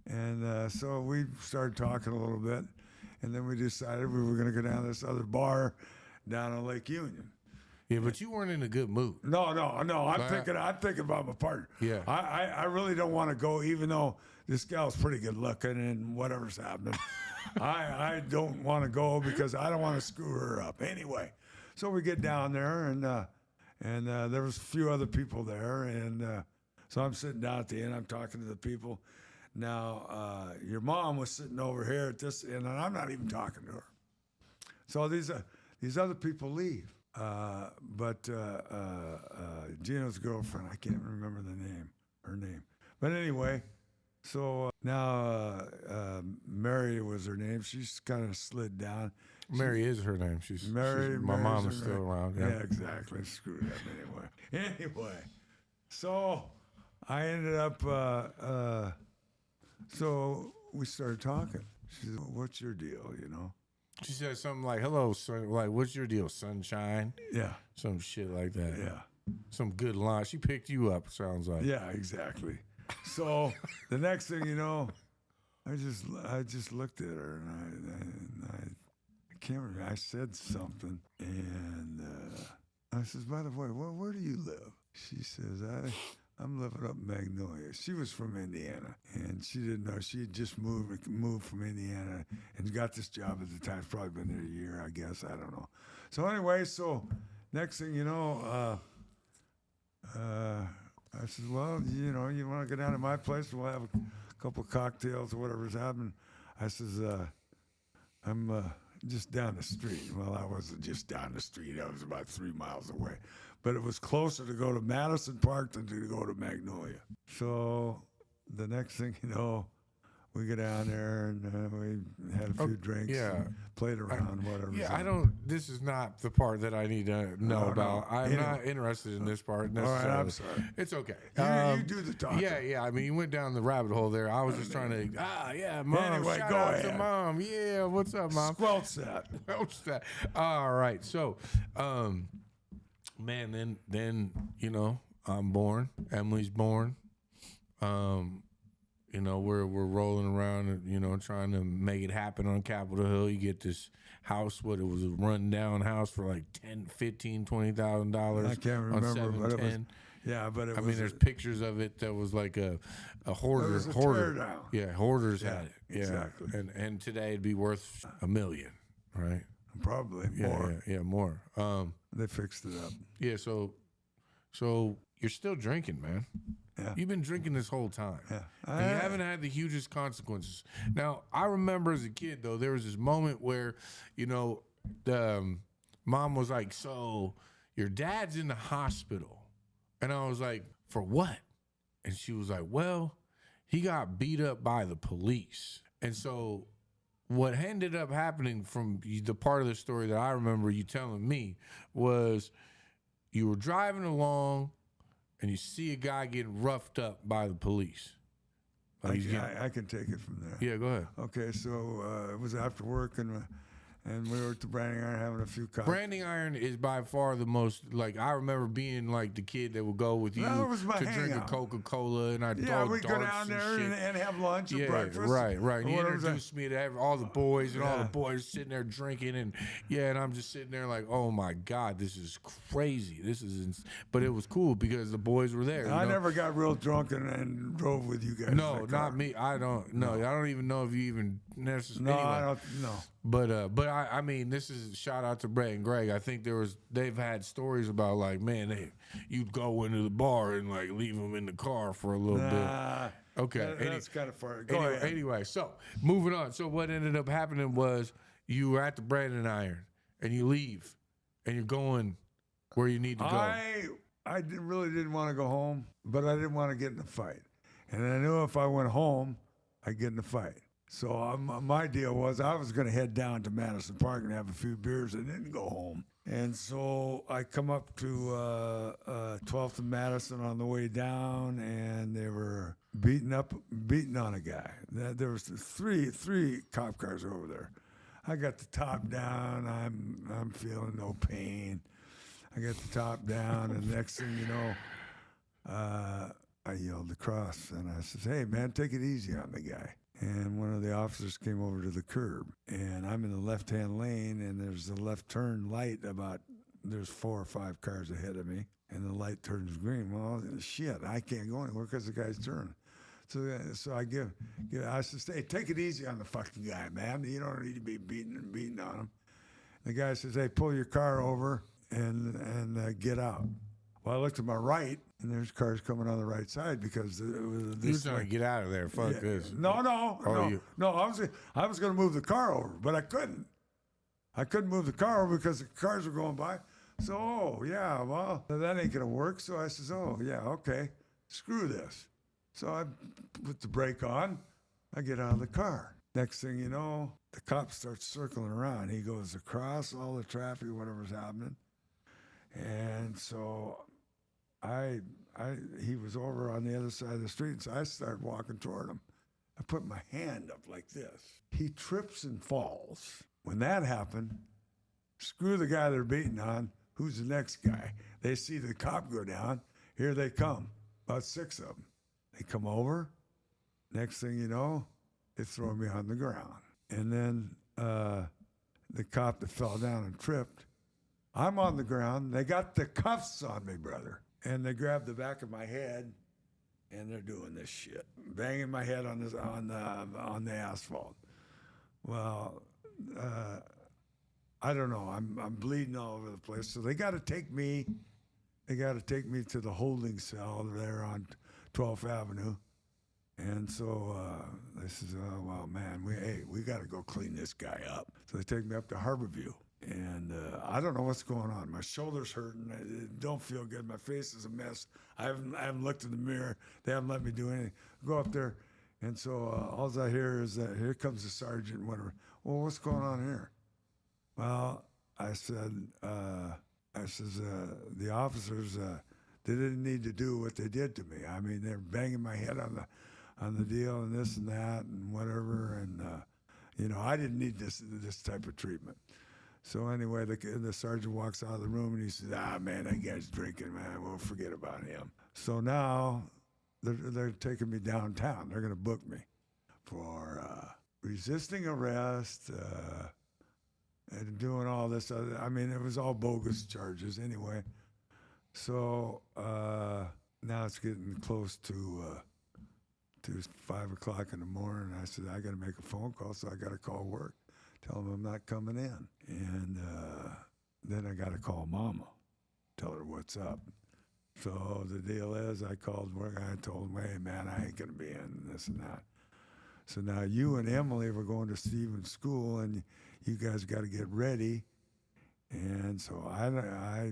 Speaker 1: and so we started talking a little bit, and then we decided we were going to go down to this other bar down on Lake Union.
Speaker 2: Yeah, but you weren't in a good mood.
Speaker 1: No. I'm thinking about my partner.
Speaker 2: Yeah.
Speaker 1: I really don't want to go, even though this gal's pretty good looking and whatever's happening. I don't want to go because I don't want to screw her up. Anyway, so we get down there, and there was a few other people there, and so I'm sitting down at the end. I'm talking to the people. Now, your mom was sitting over here at this end, and I'm not even talking to her. So these other people leave. But Gino's girlfriend, I can't remember her name. But anyway, so now Mary was her name. She's kind of slid down.
Speaker 2: Mary is her name. My mom is still around.
Speaker 1: Yeah, exactly. Screwed up anyway. So I ended up, so we started talking. She said, what's your deal,
Speaker 2: She said something like, hello, son. Like, what's your deal, sunshine?
Speaker 1: Yeah.
Speaker 2: Some shit like that.
Speaker 1: Yeah.
Speaker 2: Some good line. She picked you up, sounds like.
Speaker 1: Yeah, exactly. So the next thing you know, I just looked at her, and I can't remember. I said something, and I says, by the way, where do you live? She says, I'm living up in Magnolia. She was from Indiana, and she didn't know. She had just moved from Indiana and got this job at the time. It's probably been there a year, I guess. I don't know. So anyway, next thing you know, I said, well, you want to go down to my place? We'll have a couple of cocktails or whatever's happening. I says, I'm just down the street. Well, I wasn't just down the street. I was about 3 miles away. But it was closer to go to Madison Park than to go to Magnolia. So the next thing you know, we get down there and we had a few drinks, and played around, whatever.
Speaker 2: Yeah, this is not the part that I need to know about. I'm not interested in this part necessarily.
Speaker 1: All right, I'm sorry.
Speaker 2: It's okay.
Speaker 1: You do the talking.
Speaker 2: Yeah. I mean, you went down the rabbit hole there. I was just trying to, mom.
Speaker 1: Anyway,
Speaker 2: shout
Speaker 1: go
Speaker 2: out
Speaker 1: ahead.
Speaker 2: to mom. Yeah, what's up, mom?
Speaker 1: Squelch that.
Speaker 2: Squelch that. All right. So, man, then I'm born. Emily's born. We're rolling around and, trying to make it happen on Capitol Hill. You get this house, it was a run-down house for like $10,000, $15,000, $20,000.
Speaker 1: I can't remember, but it was, but it was.
Speaker 2: I mean, there's pictures of it that was like a hoarder.
Speaker 1: It was a tear down.
Speaker 2: Yeah, hoarders had it. Yeah,
Speaker 1: exactly.
Speaker 2: And today it'd be worth $1 million, right?
Speaker 1: Probably more.
Speaker 2: Yeah, more.
Speaker 1: They fixed it up.
Speaker 2: Yeah, so you're still drinking, man.
Speaker 1: Yeah.
Speaker 2: You've been drinking this whole time.
Speaker 1: Yeah.
Speaker 2: And you haven't had the hugest consequences. Now, I remember as a kid, though, there was this moment where, the mom was like, so your dad's in the hospital. And I was like, for what? And she was like, well, he got beat up by the police. And so what ended up happening from the part of the story that I remember you telling me was you were driving along and you see a guy getting roughed up by the police.
Speaker 1: I can take it from there.
Speaker 2: Yeah, go ahead.
Speaker 1: Okay, so it was after work, and we were at the Branding Iron having a few coffees.
Speaker 2: Branding Iron is by far the most, like, I remember being like the kid that would go with you
Speaker 1: That was my
Speaker 2: to drink a
Speaker 1: hangout.
Speaker 2: Coca-Cola, and I'd
Speaker 1: Yeah,
Speaker 2: throw
Speaker 1: we'd go
Speaker 2: darts
Speaker 1: down there
Speaker 2: and shit.
Speaker 1: and have lunch or
Speaker 2: Yeah,
Speaker 1: breakfast.
Speaker 2: right. And he
Speaker 1: Whatever was
Speaker 2: introduced me to all the boys, and all the
Speaker 1: Yeah.
Speaker 2: boys sitting there drinking, and I'm just sitting there like, oh my God, this is crazy. This is, but it was cool because the boys were there.
Speaker 1: I
Speaker 2: you know?
Speaker 1: never got real drunk and drove with you guys.
Speaker 2: No,
Speaker 1: in the car.
Speaker 2: not me. I don't. No, I don't even know if you even necessarily.
Speaker 1: No,
Speaker 2: anyway.
Speaker 1: I don't. No.
Speaker 2: But I mean, this is shout out to Brett and Greg. I think they've had stories about like, man, you'd go into the bar and like leave them in the car for a little bit. Okay,
Speaker 1: that's kind of far. Go ahead.
Speaker 2: Anyway, so moving on. So what ended up happening was you were at the Brandon Iron and you leave and you're going where you need to go.
Speaker 1: Really didn't want to go home, but I didn't want to get in a fight, and I knew if I went home, I'd get in a fight. So my deal was I was going to head down to Madison Park and have a few beers and then go home. And so I come up to 12th and Madison on the way down, and they were beating on a guy. There was three cop cars over there. I got the top down. I'm feeling no pain. I got the top down, and next thing you know, I yelled across, and I said, "Hey, man, take it easy on the guy." And one of the officers came over to the curb, and I'm in the left-hand lane, and there's a left turn light there's 4 or 5 cars ahead of me, and the light turns green. Well, shit, I can't go anywhere because the guy's turning. So I said, "Hey, take it easy on the fucking guy, man. You don't need to be beating on him." The guy says, "Hey, pull your car over and get out." Well, I looked to my right, and there's cars coming on the right side because it was this.
Speaker 2: You were trying to get out of there. Fuck this.
Speaker 1: No. I was going to move the car over, but I couldn't. I couldn't move the car over because the cars were going by. So, well, that ain't going to work. So I says, okay, screw this. So I put the brake on. I get out of the car. Next thing you know, the cop starts circling around. He goes across all the traffic, whatever's happening. And so he was over on the other side of the street, so I started walking toward him. I put my hand up like this. He trips and falls. When that happened, screw the guy they're beating on. Who's the next guy? They see the cop go down. Here they come, about 6 of them. They come over. Next thing you know, they throw me on the ground. And then the cop that fell down and tripped, I'm on the ground. They got the cuffs on me, brother. And they grabbed the back of my head, and they're doing this shit, banging my head on the asphalt. Well, I don't know. I'm bleeding all over the place. So they got to take me. They got to take me to the holding cell there on 12th Avenue. And so they says, "Oh well, man, we got to go clean this guy up." So they take me up to Harborview. And I don't know what's going on. My shoulder's hurting. I don't feel good. My face is a mess. I haven't looked in the mirror. They haven't let me do anything. Go up there, and so all I hear is that here comes the sergeant. Whatever. Well, what's going on here? Well, I said, the officers they didn't need to do what they did to me. I mean, they're banging my head on the deal and this and that and whatever. And I didn't need this type of treatment. So anyway, the sergeant walks out of the room and he says, man, that guy's drinking, man. We'll forget about him. So now they're taking me downtown. They're going to book me for resisting arrest and doing all this. I mean, it was all bogus charges anyway. So now it's getting close to 5 o'clock in the morning. I said, I got to make a phone call, so I got to call work. Tell them I'm not coming in. And then I got to call Mama, tell her what's up. So the deal is I called work. I told them, hey, man, I ain't going to be in this and that. So now you and Emily were going to Stephen's school, and you guys got to get ready. And so I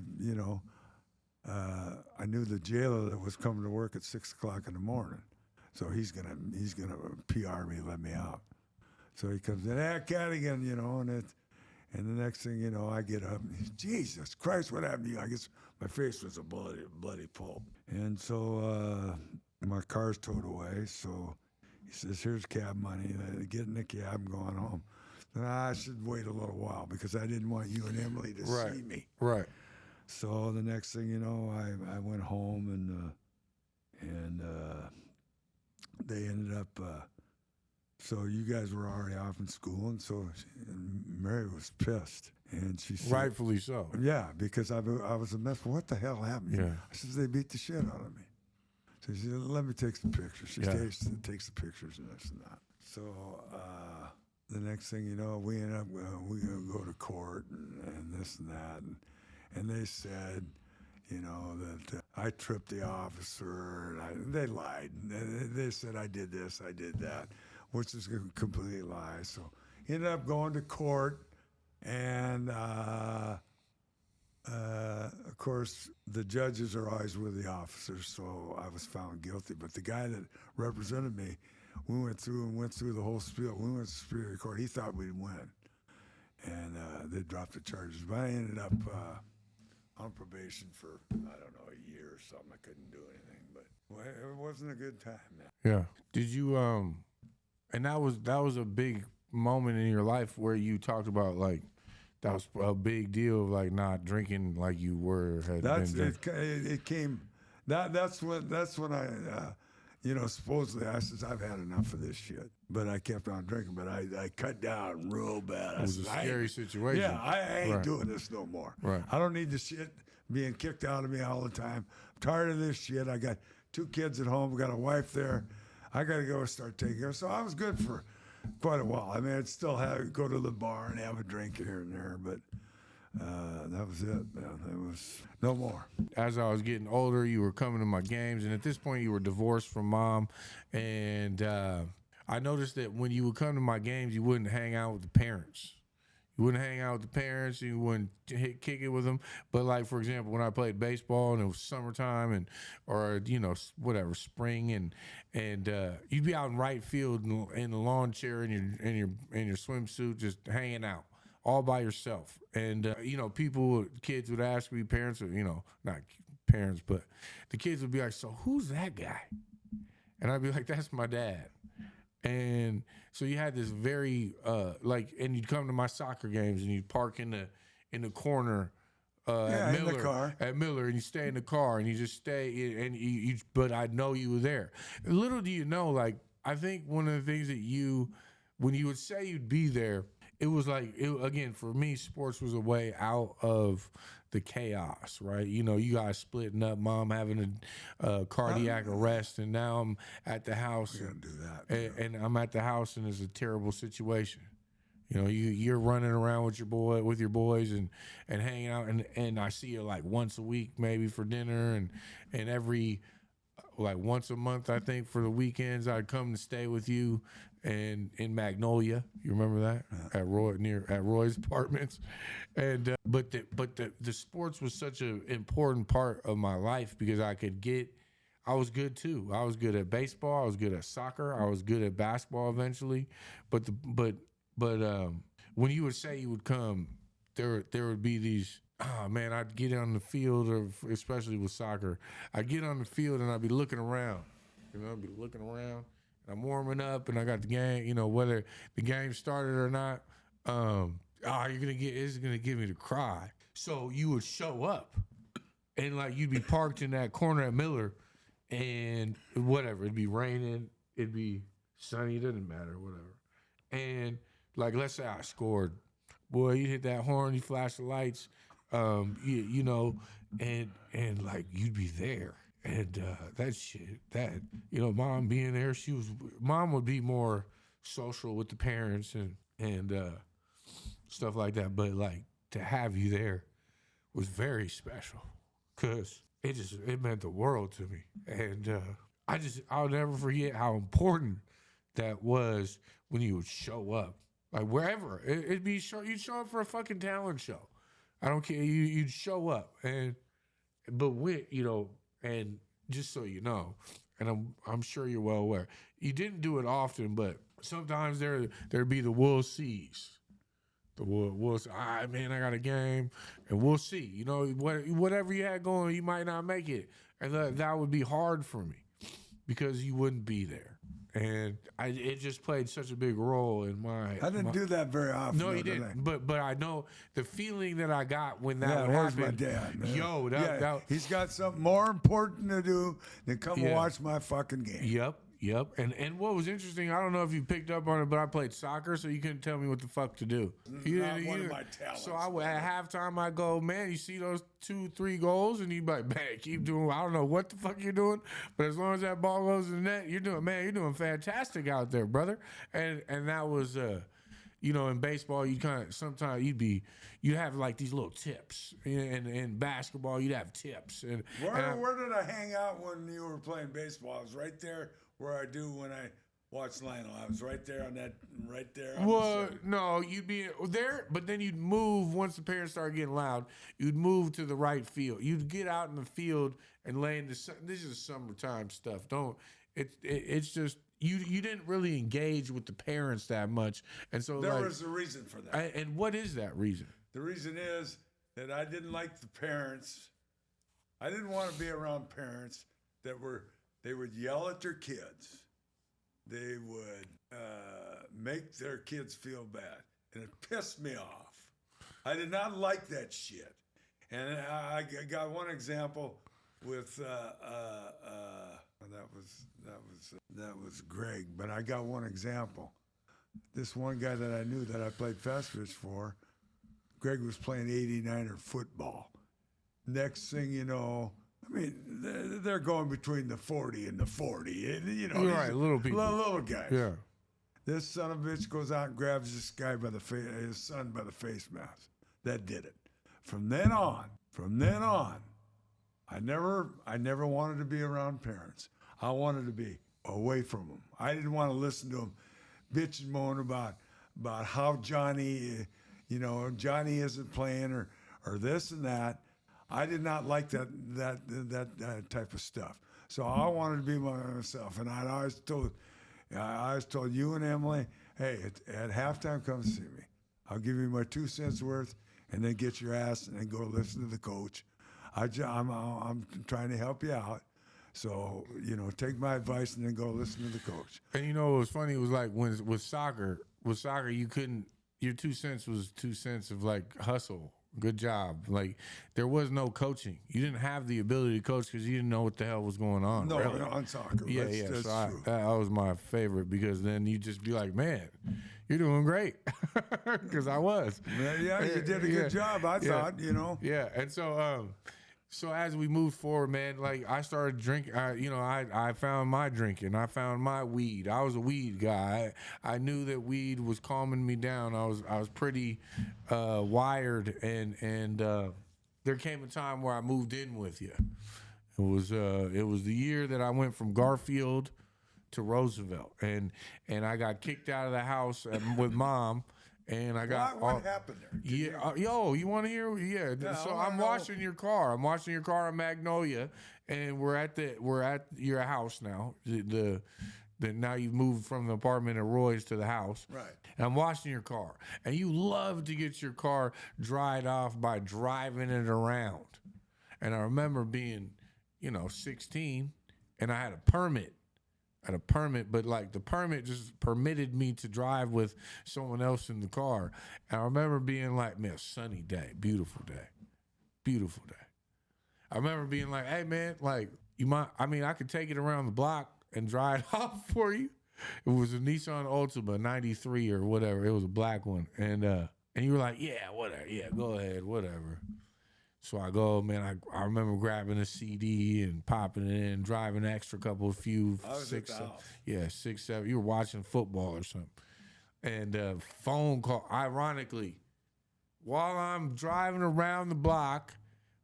Speaker 1: knew the jailer that was coming to work at 6 o'clock in the morning. So he's gonna PR me, let me out. So he comes in, Cadigan, and the next thing you know, I get up and he's, Jesus Christ, what happened to you? I guess my face was a bloody pulp. And so my car's towed away. So he says, here's cab money. Get in the cab, I'm going home. Then I should wait a little while because I didn't want you and Emily to see me.
Speaker 2: Right.
Speaker 1: So the next thing you know, I went home and they ended up. So you guys were already off in school, and so Mary was pissed, and she said,
Speaker 2: rightfully so.
Speaker 1: Yeah, because I was a mess. What the hell happened?
Speaker 2: Yeah.
Speaker 1: I said, they beat the shit out of me. So she said, let me take some pictures. She takes the pictures and this and that. So the next thing you know, we end up we gonna go to court and this and that, and they said, that I tripped the officer, and they lied. They said I did this, I did that, which is a complete lie. So ended up going to court, and of course the judges are always with the officers, so I was found guilty. But the guy that represented me, we went through the whole spiel. We went to Superior Court. He thought we'd win, and they dropped the charges. But I ended up on probation for, I don't know, a year or something. I couldn't do anything, but it wasn't a good time, man.
Speaker 2: Yeah. Did you and that was a big moment in your life where you talked about, like, that was a big deal of, like, not drinking like you been drinking.
Speaker 1: It came. That's when I supposedly I says, I've had enough of this shit, but I kept on drinking. But I cut down real bad.
Speaker 2: It was a scary situation.
Speaker 1: Yeah, I ain't doing this no more.
Speaker 2: Right.
Speaker 1: I don't need this shit being kicked out of me all the time. I'm tired of this shit. I got 2 kids at home. Got a wife there. I got to go start taking care. So I was good for quite a while. I mean, I'd still go to the bar and have a drink here and there, but that was it, man. It was no more.
Speaker 2: As I was getting older, you were coming to my games, and at this point, you were divorced from Mom. And I noticed that when you would come to my games, you wouldn't hang out with the parents. You wouldn't hang out with the parents. You wouldn't kick it with them. But, like, for example, when I played baseball and it was summertime or whatever, spring, and you'd be out in right field in the lawn chair in your swimsuit, just hanging out all by yourself. And kids would ask me, parents, not parents, but the kids would be like, so who's that guy? And I'd be like, that's my dad. And so you had this very and you'd come to my soccer games and you'd park in the corner
Speaker 1: in the car
Speaker 2: at Miller, and you stay in the car and you just stay and you but I know you were there. Little do you know, like, I think one of the things that when you would say you'd be there, it was like, again, for me, sports was a way out of the chaos, right? You guys splitting up, Mom having a cardiac arrest, and now I'm at the house.
Speaker 1: We're gonna do that,
Speaker 2: and I'm at the house, and it's a terrible situation. You're running around with your boys and hanging out, and I see you like once a week maybe for dinner, and every like once a month, I think, for the weekends I'd come to stay with you. And in Magnolia, you remember that? Yeah. At Roy's apartments, and but the sports was such an important part of my life because I was good too. I was good at baseball. I was good at soccer. I was good at basketball eventually. But when you would say you would come, there would be these. Oh man, I'd get on the field, especially with soccer. I'd get on the field and I'd be looking around. I'd be looking around. I'm warming up, and I got the game. Whether the game started or not, it's gonna get me to cry. So you would show up, and like you'd be parked in that corner at Miller, and whatever, it'd be raining, it'd be sunny, it doesn't matter, whatever. And like, let's say I scored, boy, you hit that horn, you flash the lights, and like you'd be there. And that shit, Mom being there, Mom would be more social with the parents and stuff like that. But like to have you there was very special because it meant the world to me. And I'll never forget how important that was when you would show up, like wherever. You'd show up for a fucking talent show. I don't care. You'd show up, but and just so you know, and I'm sure you're well aware, you didn't do it often, but sometimes there'd be the we'll sees. We'll say, all right, man, I got a game, and we'll see. You know, whatever you had going, you might not make it, and that would be hard for me because you wouldn't be there, and it just played such a big role in my.
Speaker 1: I didn't do that very often.
Speaker 2: No, you didn't. But I know the feeling that I got when that would
Speaker 1: where's
Speaker 2: happen.
Speaker 1: my dad, man?
Speaker 2: Yo,
Speaker 1: he's got something more important to do than come and watch my fucking game.
Speaker 2: Yep. And what was interesting, I don't know if you picked up on it, but I played soccer, so you couldn't tell me what the fuck to do.
Speaker 1: Not one of my talents.
Speaker 2: So at halftime, I go, man, you see those 2-3 goals, and you'd be like, man, keep doing. I don't know what the fuck you're doing, but as long as that ball goes in the net, you're doing fantastic out there, brother. And that was. In baseball, sometimes you'd have like these little tips. In basketball, you'd have tips.
Speaker 1: Where did I hang out when you were playing baseball? I was right there where I do when I watch Lionel. I was right there on that, right there.
Speaker 2: No, you'd be there, but then you'd move once the parents started getting loud. You'd move to the right field. You'd get out in the field and lay in the sun. This is summertime stuff. It's just. You didn't really engage with the parents that much, and so
Speaker 1: there was a reason for that.
Speaker 2: And what is that reason?
Speaker 1: The reason is that I didn't like the parents. I didn't want to be around parents they would yell at their kids. They would make their kids feel bad, and it pissed me off. I did not like that shit. And I got one example with. That was Greg, but I got one example. This one guy that I knew that I played fast pitch for, Greg was playing 89er football. Next thing you know, I mean, they're going between the 40 and the 40. You know,
Speaker 2: right, little people,
Speaker 1: little guys.
Speaker 2: Yeah.
Speaker 1: This son of a bitch goes out and grabs this guy his son by the face mask. That did it. From then on, I never wanted to be around parents. I wanted to be away from them. I didn't want to listen to them bitch and moan about how Johnny isn't playing or this and that. I did not like that type of stuff. So I wanted to be myself, and I always told you and Emily, hey, at halftime, come see me. I'll give you my 2 cents worth, and then get your ass and then go listen to the coach. I'm trying to help you out. So, take my advice and then go listen to the coach.
Speaker 2: And what was funny was like with soccer, you couldn't, your 2 cents was 2 cents of like hustle. Good job. Like there was no coaching. You didn't have the ability to coach because you didn't know what the hell was going on.
Speaker 1: No,
Speaker 2: really.
Speaker 1: On soccer.
Speaker 2: Yeah.
Speaker 1: That's true.
Speaker 2: That was my favorite because then you just be like, man, you're doing great. Because I was.
Speaker 1: Yeah, you did a good job, I thought,
Speaker 2: Yeah, and so as we moved forward, man, like I started drinking. I found my drinking. I found my weed. I was a weed guy. I knew that weed was calming me down. I was pretty wired, and there came a time where I moved in with you. It was the year that I went from Garfield to Roosevelt, and I got kicked out of the house with Mom. And I got
Speaker 1: what happened there?
Speaker 2: You want to hear? Yeah. So I'm washing your car. I'm washing your car in Magnolia, and we're at your house now. Now you've moved from the apartment at Roy's to the house.
Speaker 1: Right.
Speaker 2: And I'm washing your car, and you love to get your car dried off by driving it around. And I remember being, 16, and I had a permit. But like the permit just permitted me to drive with someone else in the car. And I remember being like, man, sunny day, beautiful day. I remember being like, hey man, like I could take it around the block and drive off for you. It was a Nissan Altima 93 or whatever. It was a black one. And you were like, yeah, whatever. Yeah, go ahead, whatever. So I go, man, I remember grabbing a CD and popping it in, driving an extra six, 7. You were watching football or something. And phone call, ironically, while I'm driving around the block,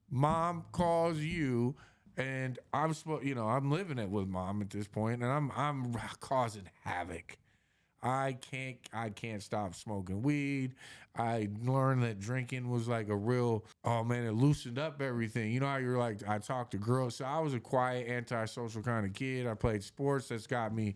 Speaker 2: Mom calls you, and I'm living it with Mom at this point, and I'm causing havoc. I can't stop smoking weed. I learned that drinking was like a real, oh man, it loosened up everything. You know how you're like, I talked to girls. So I was a quiet, antisocial kind of kid. I played sports. That's got me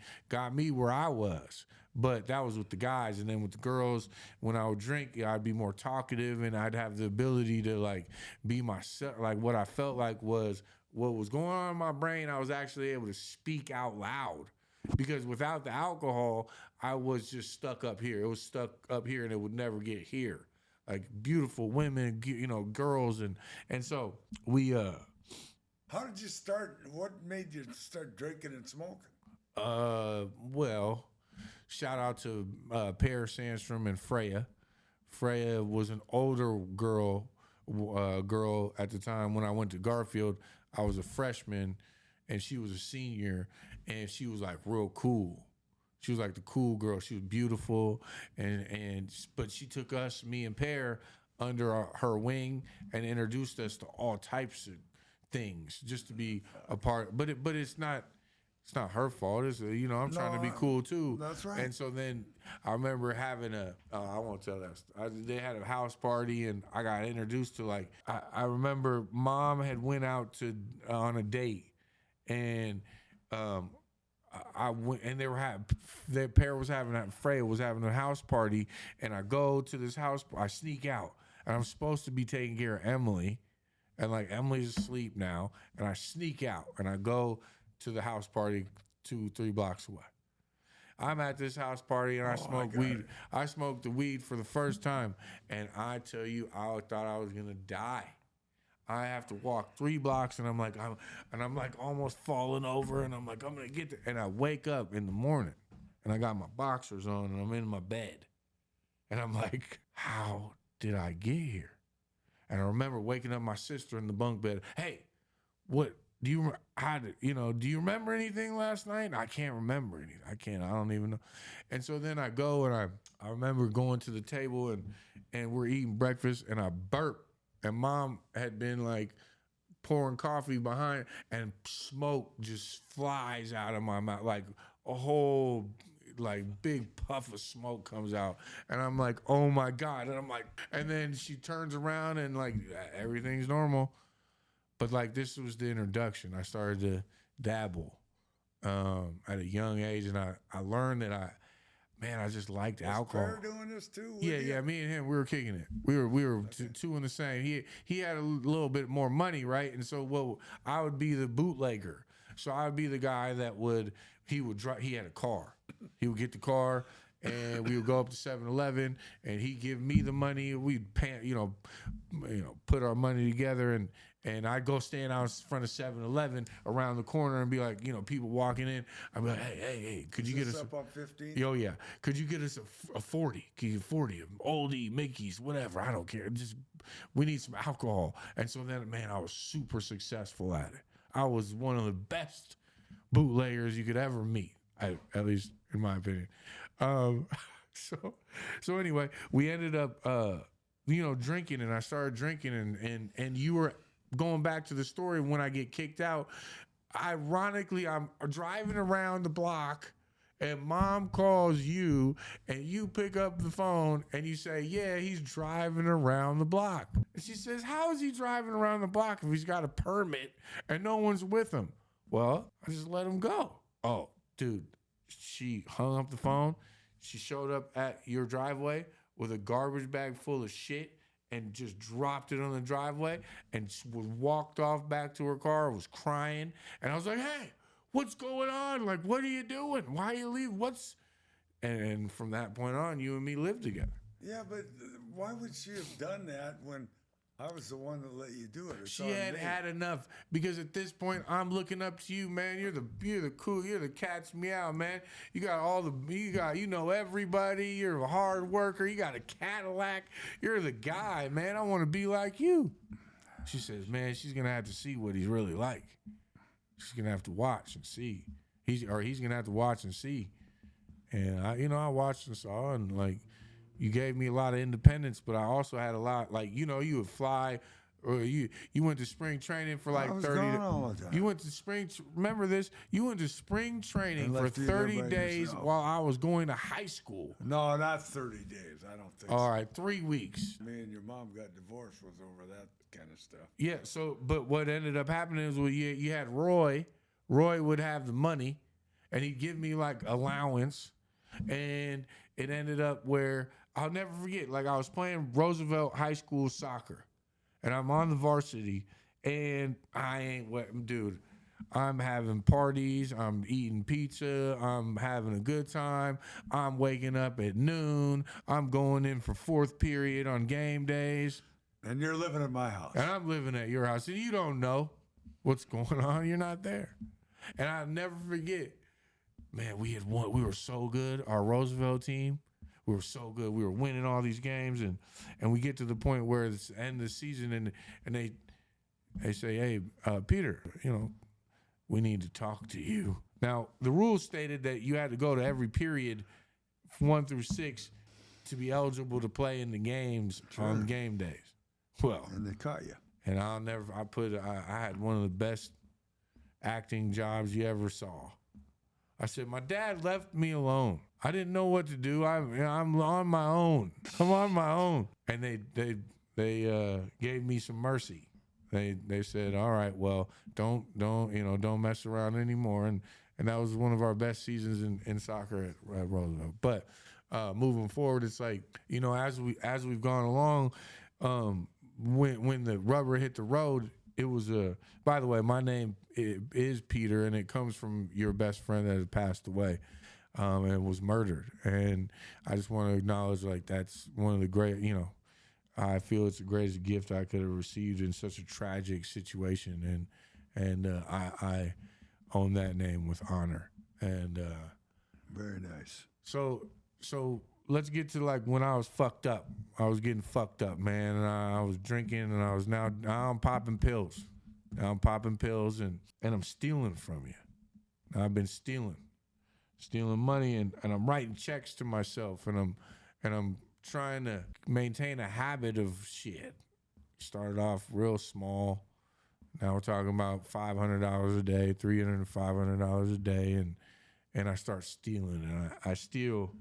Speaker 2: where I was. But that was with the guys. And then with the girls, when I would drink, I'd be more talkative and I'd have the ability to like be myself. Like what I felt like was what was going on in my brain. I was actually able to speak out loud. Because without the alcohol, I was just stuck up here. It was stuck up here and it would never get here. Like beautiful women, girls. And so we,
Speaker 1: How did you start? What made you start drinking and smoking?
Speaker 2: well, shout out to Pear Sandstrom and Freya. Freya was an older girl at the time when I went to Garfield. I was a freshman and she was a senior, and she was like real cool. She was like the cool girl. She was beautiful, but she took us, me and Pear, under her wing and introduced us to all types of things just to be a part. But it's not her fault. It's I'm trying to be cool too.
Speaker 1: That's right.
Speaker 2: And so then I remember having I won't tell that. They had a house party and I got introduced to I remember mom had went out on a date and I went and their pair was Freya was having a house party, and I go to this house. I sneak out, and I'm supposed to be taking care of Emily, and like Emily's asleep now, and I sneak out and I go to the house party 2-3 blocks away. I'm at this house party and I smoke weed. I smoked the weed for the first time, and I tell you, I thought I was gonna die. I have to walk 3 blocks, and I'm like almost falling over, and I'm like, I'm gonna get there. And I wake up in the morning, and I got my boxers on, and I'm in my bed, and I'm like, how did I get here? And I remember waking up my sister in the bunk bed. Hey, what do you do you remember anything last night? I can't remember anything. I don't even know. And so then I go and I remember going to the table and we're eating breakfast, and I burp. And mom had been like pouring coffee behind, and smoke just flies out of my mouth. Like a whole like big puff of smoke comes out. And I'm like, oh my God. And then she turns around and like everything's normal. But like this was the introduction. I started to dabble at a young age, and I learned that I just liked alcohol.
Speaker 1: Was doing this too?
Speaker 2: Yeah. Me and him, we were kicking it. We were two in the same. He had a little bit more money, right? And so, I would be the bootlegger. So I would be the guy that he would drive. He had a car. He would get the car, and we would go up to 7-Eleven, and he'd give me the money. We'd put our money together, and I'd go stand out in front of 7-Eleven around the corner and be like, people walking in. I'd be like, hey, could you get us
Speaker 1: up on 15?
Speaker 2: Oh yeah, could you get us a 40? Can you 40 oldie Mickey's, whatever? I don't care. Just we need some alcohol. And so then, man, I was super successful at it. I was one of the best bootleggers you could ever meet, at least in my opinion. So anyway, we ended up drinking, and I started drinking, and you were going back to the story when I get kicked out. Ironically, I'm driving around the block, and mom calls you, and you pick up the phone and you say, yeah, he's driving around the block. And she says, how is he driving around the block if he's got a permit and no one's with him? Well, I just let him go. Oh, dude, she hung up the phone. She showed up at your driveway with a garbage bag full of shit and just dropped it on the driveway and walked off back to her car, was crying. And I was like, hey, what's going on? Like, what are you doing? Why you leave? And from that point on, you and me lived together.
Speaker 1: Yeah, but why would she have done that when I was the one that let you do it?
Speaker 2: She had enough, because at this point I'm looking up to you, man. You're the cat's meow, man. You got everybody. You're a hard worker. You got a Cadillac. You're the guy, man. I want to be like you. She says, man, she's gonna have to see what he's really like. She's gonna have to watch and see. He's gonna have to watch and see. And I watched and saw, and like, you gave me a lot of independence, but I also had a lot, like, you would fly Or you went to spring training for like
Speaker 1: I was
Speaker 2: 30
Speaker 1: gone all the time.
Speaker 2: You went to remember this? You went to spring training
Speaker 1: And
Speaker 2: for
Speaker 1: left you there
Speaker 2: 30
Speaker 1: by
Speaker 2: days
Speaker 1: yourself.
Speaker 2: while I was going to high school.
Speaker 1: No, not 30 days. I don't think
Speaker 2: All
Speaker 1: so.
Speaker 2: right, 3 weeks.
Speaker 1: Me and your mom got divorced was over that kind of stuff.
Speaker 2: Yeah, so but what ended up happening is you had Roy. Roy would have the money and he'd give me like allowance, and it ended up where I'll never forget, like I was playing Roosevelt High School soccer and I'm on the varsity and I ain't what, dude, I'm having parties, I'm eating pizza, I'm having a good time, I'm waking up at noon, I'm going in for fourth period on game days.
Speaker 1: And you're living at my house.
Speaker 2: And I'm living at your house, and you don't know what's going on. You're not there. And I'll never forget, man, we were so good. Our Roosevelt team, we were so good. We were winning all these games, and we get to the point where it's the end of the season, and they say, hey, Peter, we need to talk to you. Now, the rules stated that you had to go to every period 1 through 6 to be eligible to play in the games on game days. Well,
Speaker 1: And they caught you.
Speaker 2: and I had one of the best acting jobs you ever saw. I said, my dad left me alone. I didn't know what to do. I'm on my own. I'm on my own. And they gave me some mercy. They said, all right, well, don't mess around anymore. And that was one of our best seasons in soccer at Roosevelt. But moving forward, it's like, as we've gone along, when the rubber hit the road, it was by the way, my name is Peter, and it comes from your best friend that has passed away and was murdered. And I just want to acknowledge, like, that's one of the great, I feel it's the greatest gift I could have received in such a tragic situation. And I own that name with honor. And
Speaker 1: Very nice.
Speaker 2: So let's get to like when I was fucked up. I was getting fucked up, man. And I was drinking, and now I'm popping pills. Now I'm popping pills, and I'm stealing from you. I've been stealing money, and I'm writing checks to myself, and I'm trying to maintain a habit of shit. Started off real small. Now we're talking about $500 a day, $300 and $500 a day, and I start stealing, and I steal.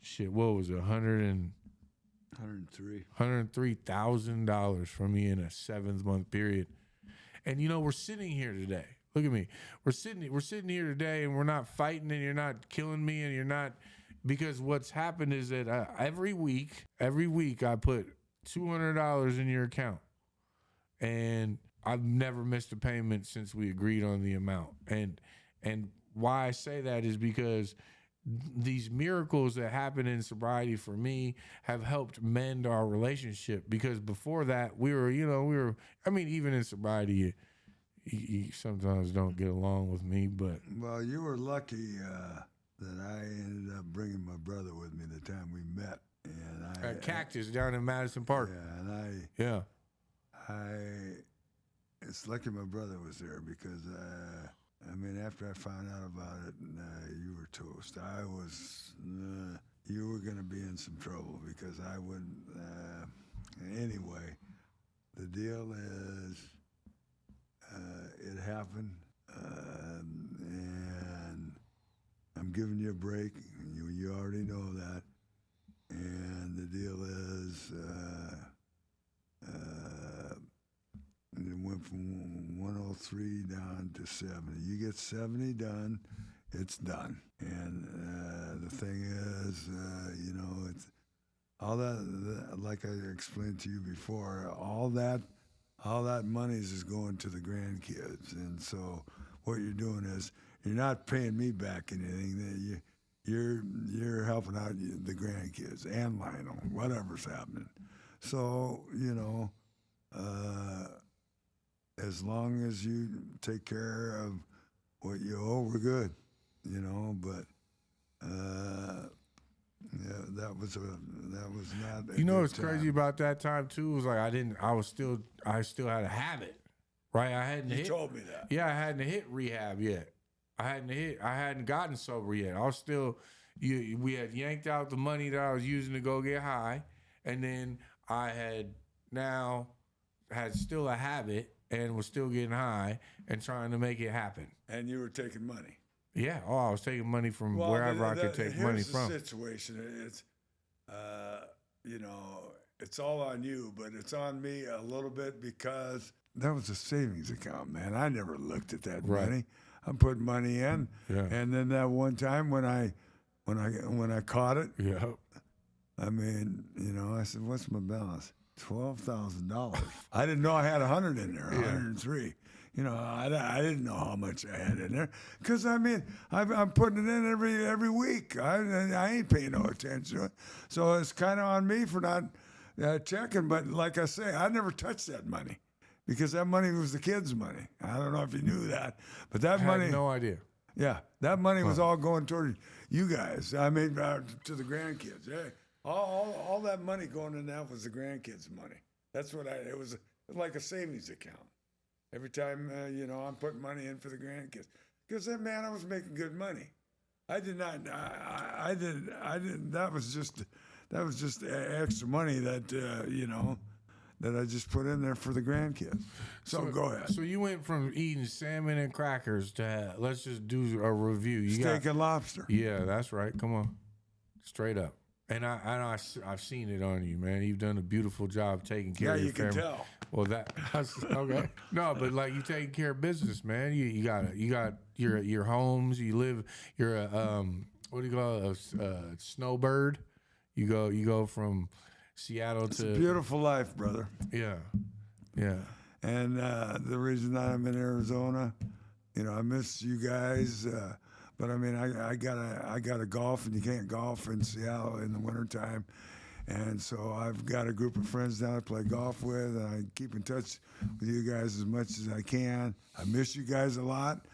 Speaker 2: Shit, what was it? $103,000 from me in a 7-month period. And we're sitting here today. Look at me. We're sitting here today, and we're not fighting, and you're not killing me, and you're not, because what's happened is that every week I put $200 in your account, and I've never missed a payment since we agreed on the amount. And why I say that is because these miracles that happen in sobriety for me have helped mend our relationship, because before that we were even in sobriety you sometimes don't get along with me, but
Speaker 1: Well, you were lucky that I ended up bringing my brother with me the time we met, and
Speaker 2: at Cactus down in Madison Park.
Speaker 1: Yeah, and it's lucky my brother was there, because after I found out about it, you were toast. You were going to be in some trouble, because I wouldn't. Anyway, the deal is, it happened, and I'm giving you a break. You already know that. And the deal is, it went from 103 down to 70. You get 70 done, it's done. And the thing is, it's all that, like I explained to you before, all that money is going to the grandkids. And so what you're doing is, you're not paying me back anything. You're helping out the grandkids and Lionel, whatever's happening. So, as long as you take care of what you owe, we're good, but that was not a
Speaker 2: what's
Speaker 1: good
Speaker 2: crazy
Speaker 1: time.
Speaker 2: about that time too was like I still had a habit, right? I hadn't
Speaker 1: You told me that.
Speaker 2: Yeah, I hadn't hit rehab yet. I hadn't gotten sober yet. I was still, we had yanked out the money that I was using to go get high, and then I had now had still a habit and was still getting high and trying to make it happen.
Speaker 1: And you were taking money.
Speaker 2: Yeah. Oh, I was taking money from wherever I could take money from.
Speaker 1: Here's the situation. It's, you know, it's all on you, but it's on me a little bit because that was a savings account, man. I never looked at that money. I'm putting money in, and then that one time when I caught it, I mean, you know, I said, "What's my balance? $12,000." I didn't know I had 100 in there, 103. You know, I didn't know how much I had in there because I mean, I'm putting it in every week. I ain't paying no attention to it, so it's kind of on me for not checking. But like I say, I never touched that money because that money was the kids' money. I don't know if you knew that, but that money,
Speaker 2: no idea.
Speaker 1: Yeah, that money was all going toward you guys. I mean, to the grandkids. Hey, all that money going in that was the grandkids' money. That's what it was like a savings account. Every time, you know, I'm putting money in for the grandkids. Because then, man, I was making good money. I did not, I didn't, that was just extra money that, you know, that I just put in there for the grandkids. So go ahead.
Speaker 2: So you went from eating salmon and crackers to, let's just do a review.
Speaker 1: Steak and lobster.
Speaker 2: Yeah, that's right. Come on. Straight up. And I've seen it on you, man. You've done a beautiful job taking care of your family.
Speaker 1: Yeah, you can tell.
Speaker 2: Well, that's okay. No, but like you taking care of business, man. You got your homes. You live. You're a what do you call it? A snowbird. You go from Seattle
Speaker 1: it's
Speaker 2: to
Speaker 1: a beautiful life, brother.
Speaker 2: Yeah.
Speaker 1: And the reason I'm in Arizona, you know, I miss you guys. But I mean, I gotta golf, and you can't golf in Seattle in the wintertime. And so I've got a group of friends now I play golf with, and I keep in touch with you guys as much as I can. I miss you guys a lot,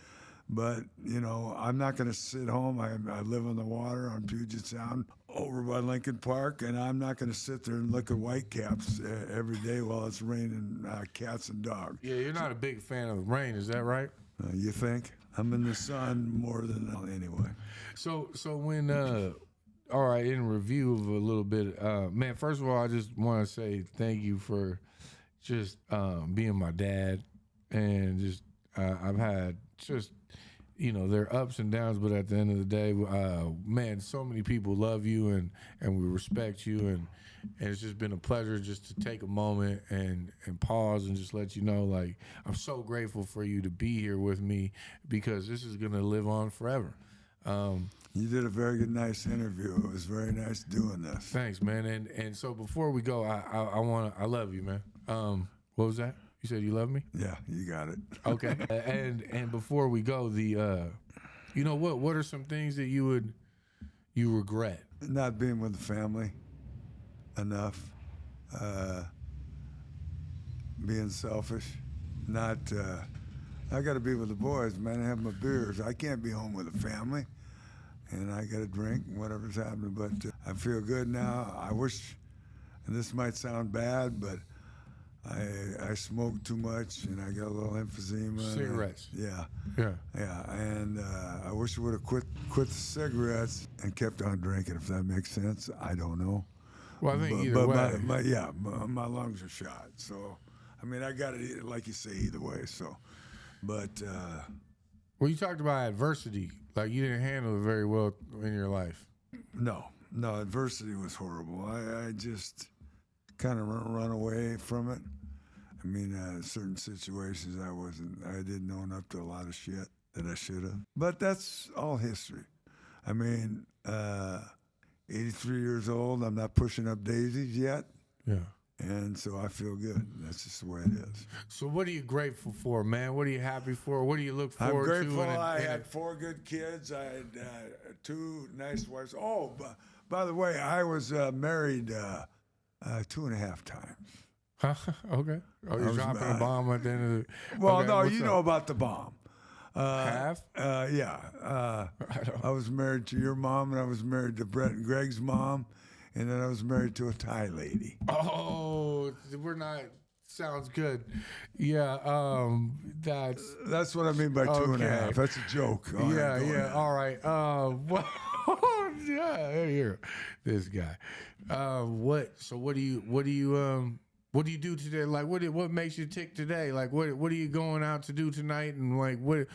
Speaker 1: but you know, I'm not gonna sit home. I live on the water on Puget Sound over by Lincoln Park, and I'm not gonna sit there and look at whitecaps every day while it's raining cats and dogs.
Speaker 2: Yeah, you're not a big fan of the rain, is that right?
Speaker 1: You think? I'm in the sun more than anyway.
Speaker 2: So when all right, in review of a little bit, man. First of all, I just want to say thank you for just being my dad, and just I've had just, you know, there are ups and downs, but at the end of the day, man, so many people love you and we respect you, and it's just been a pleasure just to take a moment and pause and just let you know, like, I'm so grateful for you to be here with me because this is gonna live on forever.
Speaker 1: You did a very good, nice interview. It was very nice doing this.
Speaker 2: Thanks, man. And so before we go, I love you, man. What was that? You said you love me?
Speaker 1: Yeah, you got it.
Speaker 2: Okay. and before we go, you know, what are some things that you regret?
Speaker 1: Not being with the family enough. Being selfish. Not. I got to be with the boys, man. I have my beers. I can't be home with the family. And I got to drink, whatever's happening. But I feel good now. I wish, and this might sound bad, but I smoked too much, and I got a little emphysema.
Speaker 2: Cigarettes.
Speaker 1: Yeah.
Speaker 2: Yeah.
Speaker 1: And I wish I would have quit the cigarettes and kept on drinking, if that makes sense. I don't know.
Speaker 2: Well, I think either way.
Speaker 1: My lungs are shot. So, I mean, I got it, like you say, either way. So, but.
Speaker 2: Well, you talked about adversity. Like, you didn't handle it very well in your life.
Speaker 1: No, adversity was horrible. I just kind of run away from it. I mean, certain situations I didn't own up to a lot of shit that I should have. But that's all history. I mean, 83 years old, I'm not pushing up daisies yet.
Speaker 2: Yeah.
Speaker 1: And so I feel good. That's just the way it is.
Speaker 2: So what are you grateful for, man? What are you happy for? What do you look forward to?
Speaker 1: I'm grateful I had 4 good kids. I had 2 nice wives. Oh, by the way, I was married 2.5 times.
Speaker 2: Huh? Okay. Oh, you're dropping a bomb at the end of the...
Speaker 1: Well,
Speaker 2: okay,
Speaker 1: no, you know about the bomb.
Speaker 2: Half?
Speaker 1: Yeah. I was married to your mom, and I was married to Brett and Greg's mom. And then I was married to a Thai lady.
Speaker 2: Oh, we're not. Sounds good. Yeah,
Speaker 1: that's what I mean by 2.5. That's a joke.
Speaker 2: All right. All right. Yeah, here, this guy. What do you What do you do today? Like, what makes you tick today? Like, what are you going out to do tonight? And like, what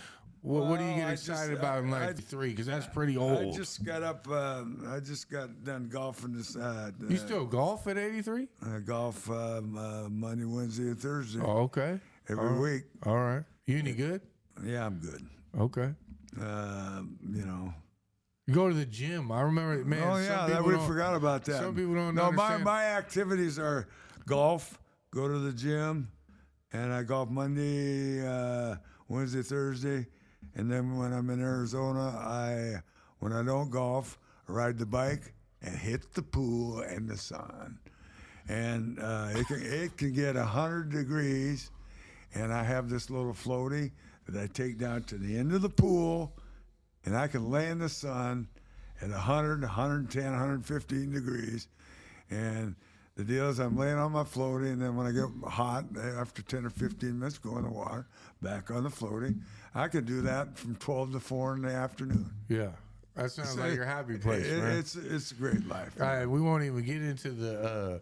Speaker 2: do you get excited about in like 3? Because that's pretty old.
Speaker 1: I just got up. I just got done golfing this.
Speaker 2: You still golf at 83?
Speaker 1: I golf Monday, Wednesday, and Thursday.
Speaker 2: Oh, okay.
Speaker 1: Every week.
Speaker 2: All right. You any good?
Speaker 1: Yeah, I'm good.
Speaker 2: Okay.
Speaker 1: You know.
Speaker 2: You go to the gym. I remember, man.
Speaker 1: Oh yeah, we forgot about that.
Speaker 2: Some people don't
Speaker 1: know.
Speaker 2: understand.
Speaker 1: My activities are golf, go to the gym, and I golf Monday, Wednesday, Thursday, and then when I'm in Arizona, when I don't golf, I ride the bike and hit the pool and the sun, and it can get 100 degrees, and I have this little floaty that I take down to the end of the pool. And I can lay in the sun at 100, 110, 115 degrees. And the deal is I'm laying on my floaty, and then when I get hot, after 10 or 15 minutes, go in the water, back on the floaty. I can do that from 12 to 4 in the afternoon.
Speaker 2: Yeah. That sounds like your happy place, man.
Speaker 1: It's a great life.
Speaker 2: All right, we won't even get into the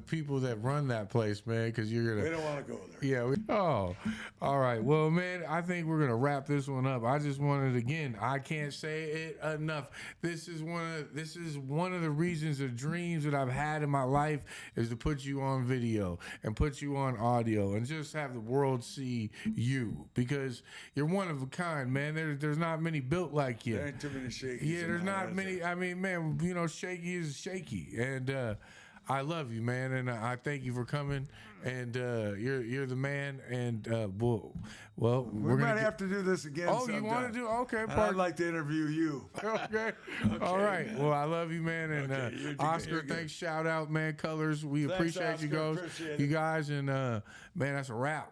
Speaker 2: people that run that place, man, because you're gonna.
Speaker 1: We don't want to go there.
Speaker 2: Yeah. All right. Well, man, I think we're gonna wrap this one up. I just wanted, again, I can't say it enough. This is one of the reasons, the dreams that I've had in my life is to put you on video and put you on audio and just have the world see you, because you're one of a kind, man. There's not many built like you.
Speaker 1: There ain't too many Shakeys.
Speaker 2: Yeah, there's not many. I mean, man, you know, Shakey is Shakey, and I love you, man, and I thank you for coming. And you're the man. And well,
Speaker 1: we might have to do this again.
Speaker 2: Oh,
Speaker 1: sometime.
Speaker 2: you want to do? Okay,
Speaker 1: I'd like to interview you.
Speaker 2: Okay. All right. Man. Well, I love you, man. And Oscar, thanks. Shout out, man. Colors. We appreciate
Speaker 1: Oscar,
Speaker 2: you guys.
Speaker 1: appreciate
Speaker 2: you guys, and man, that's a wrap.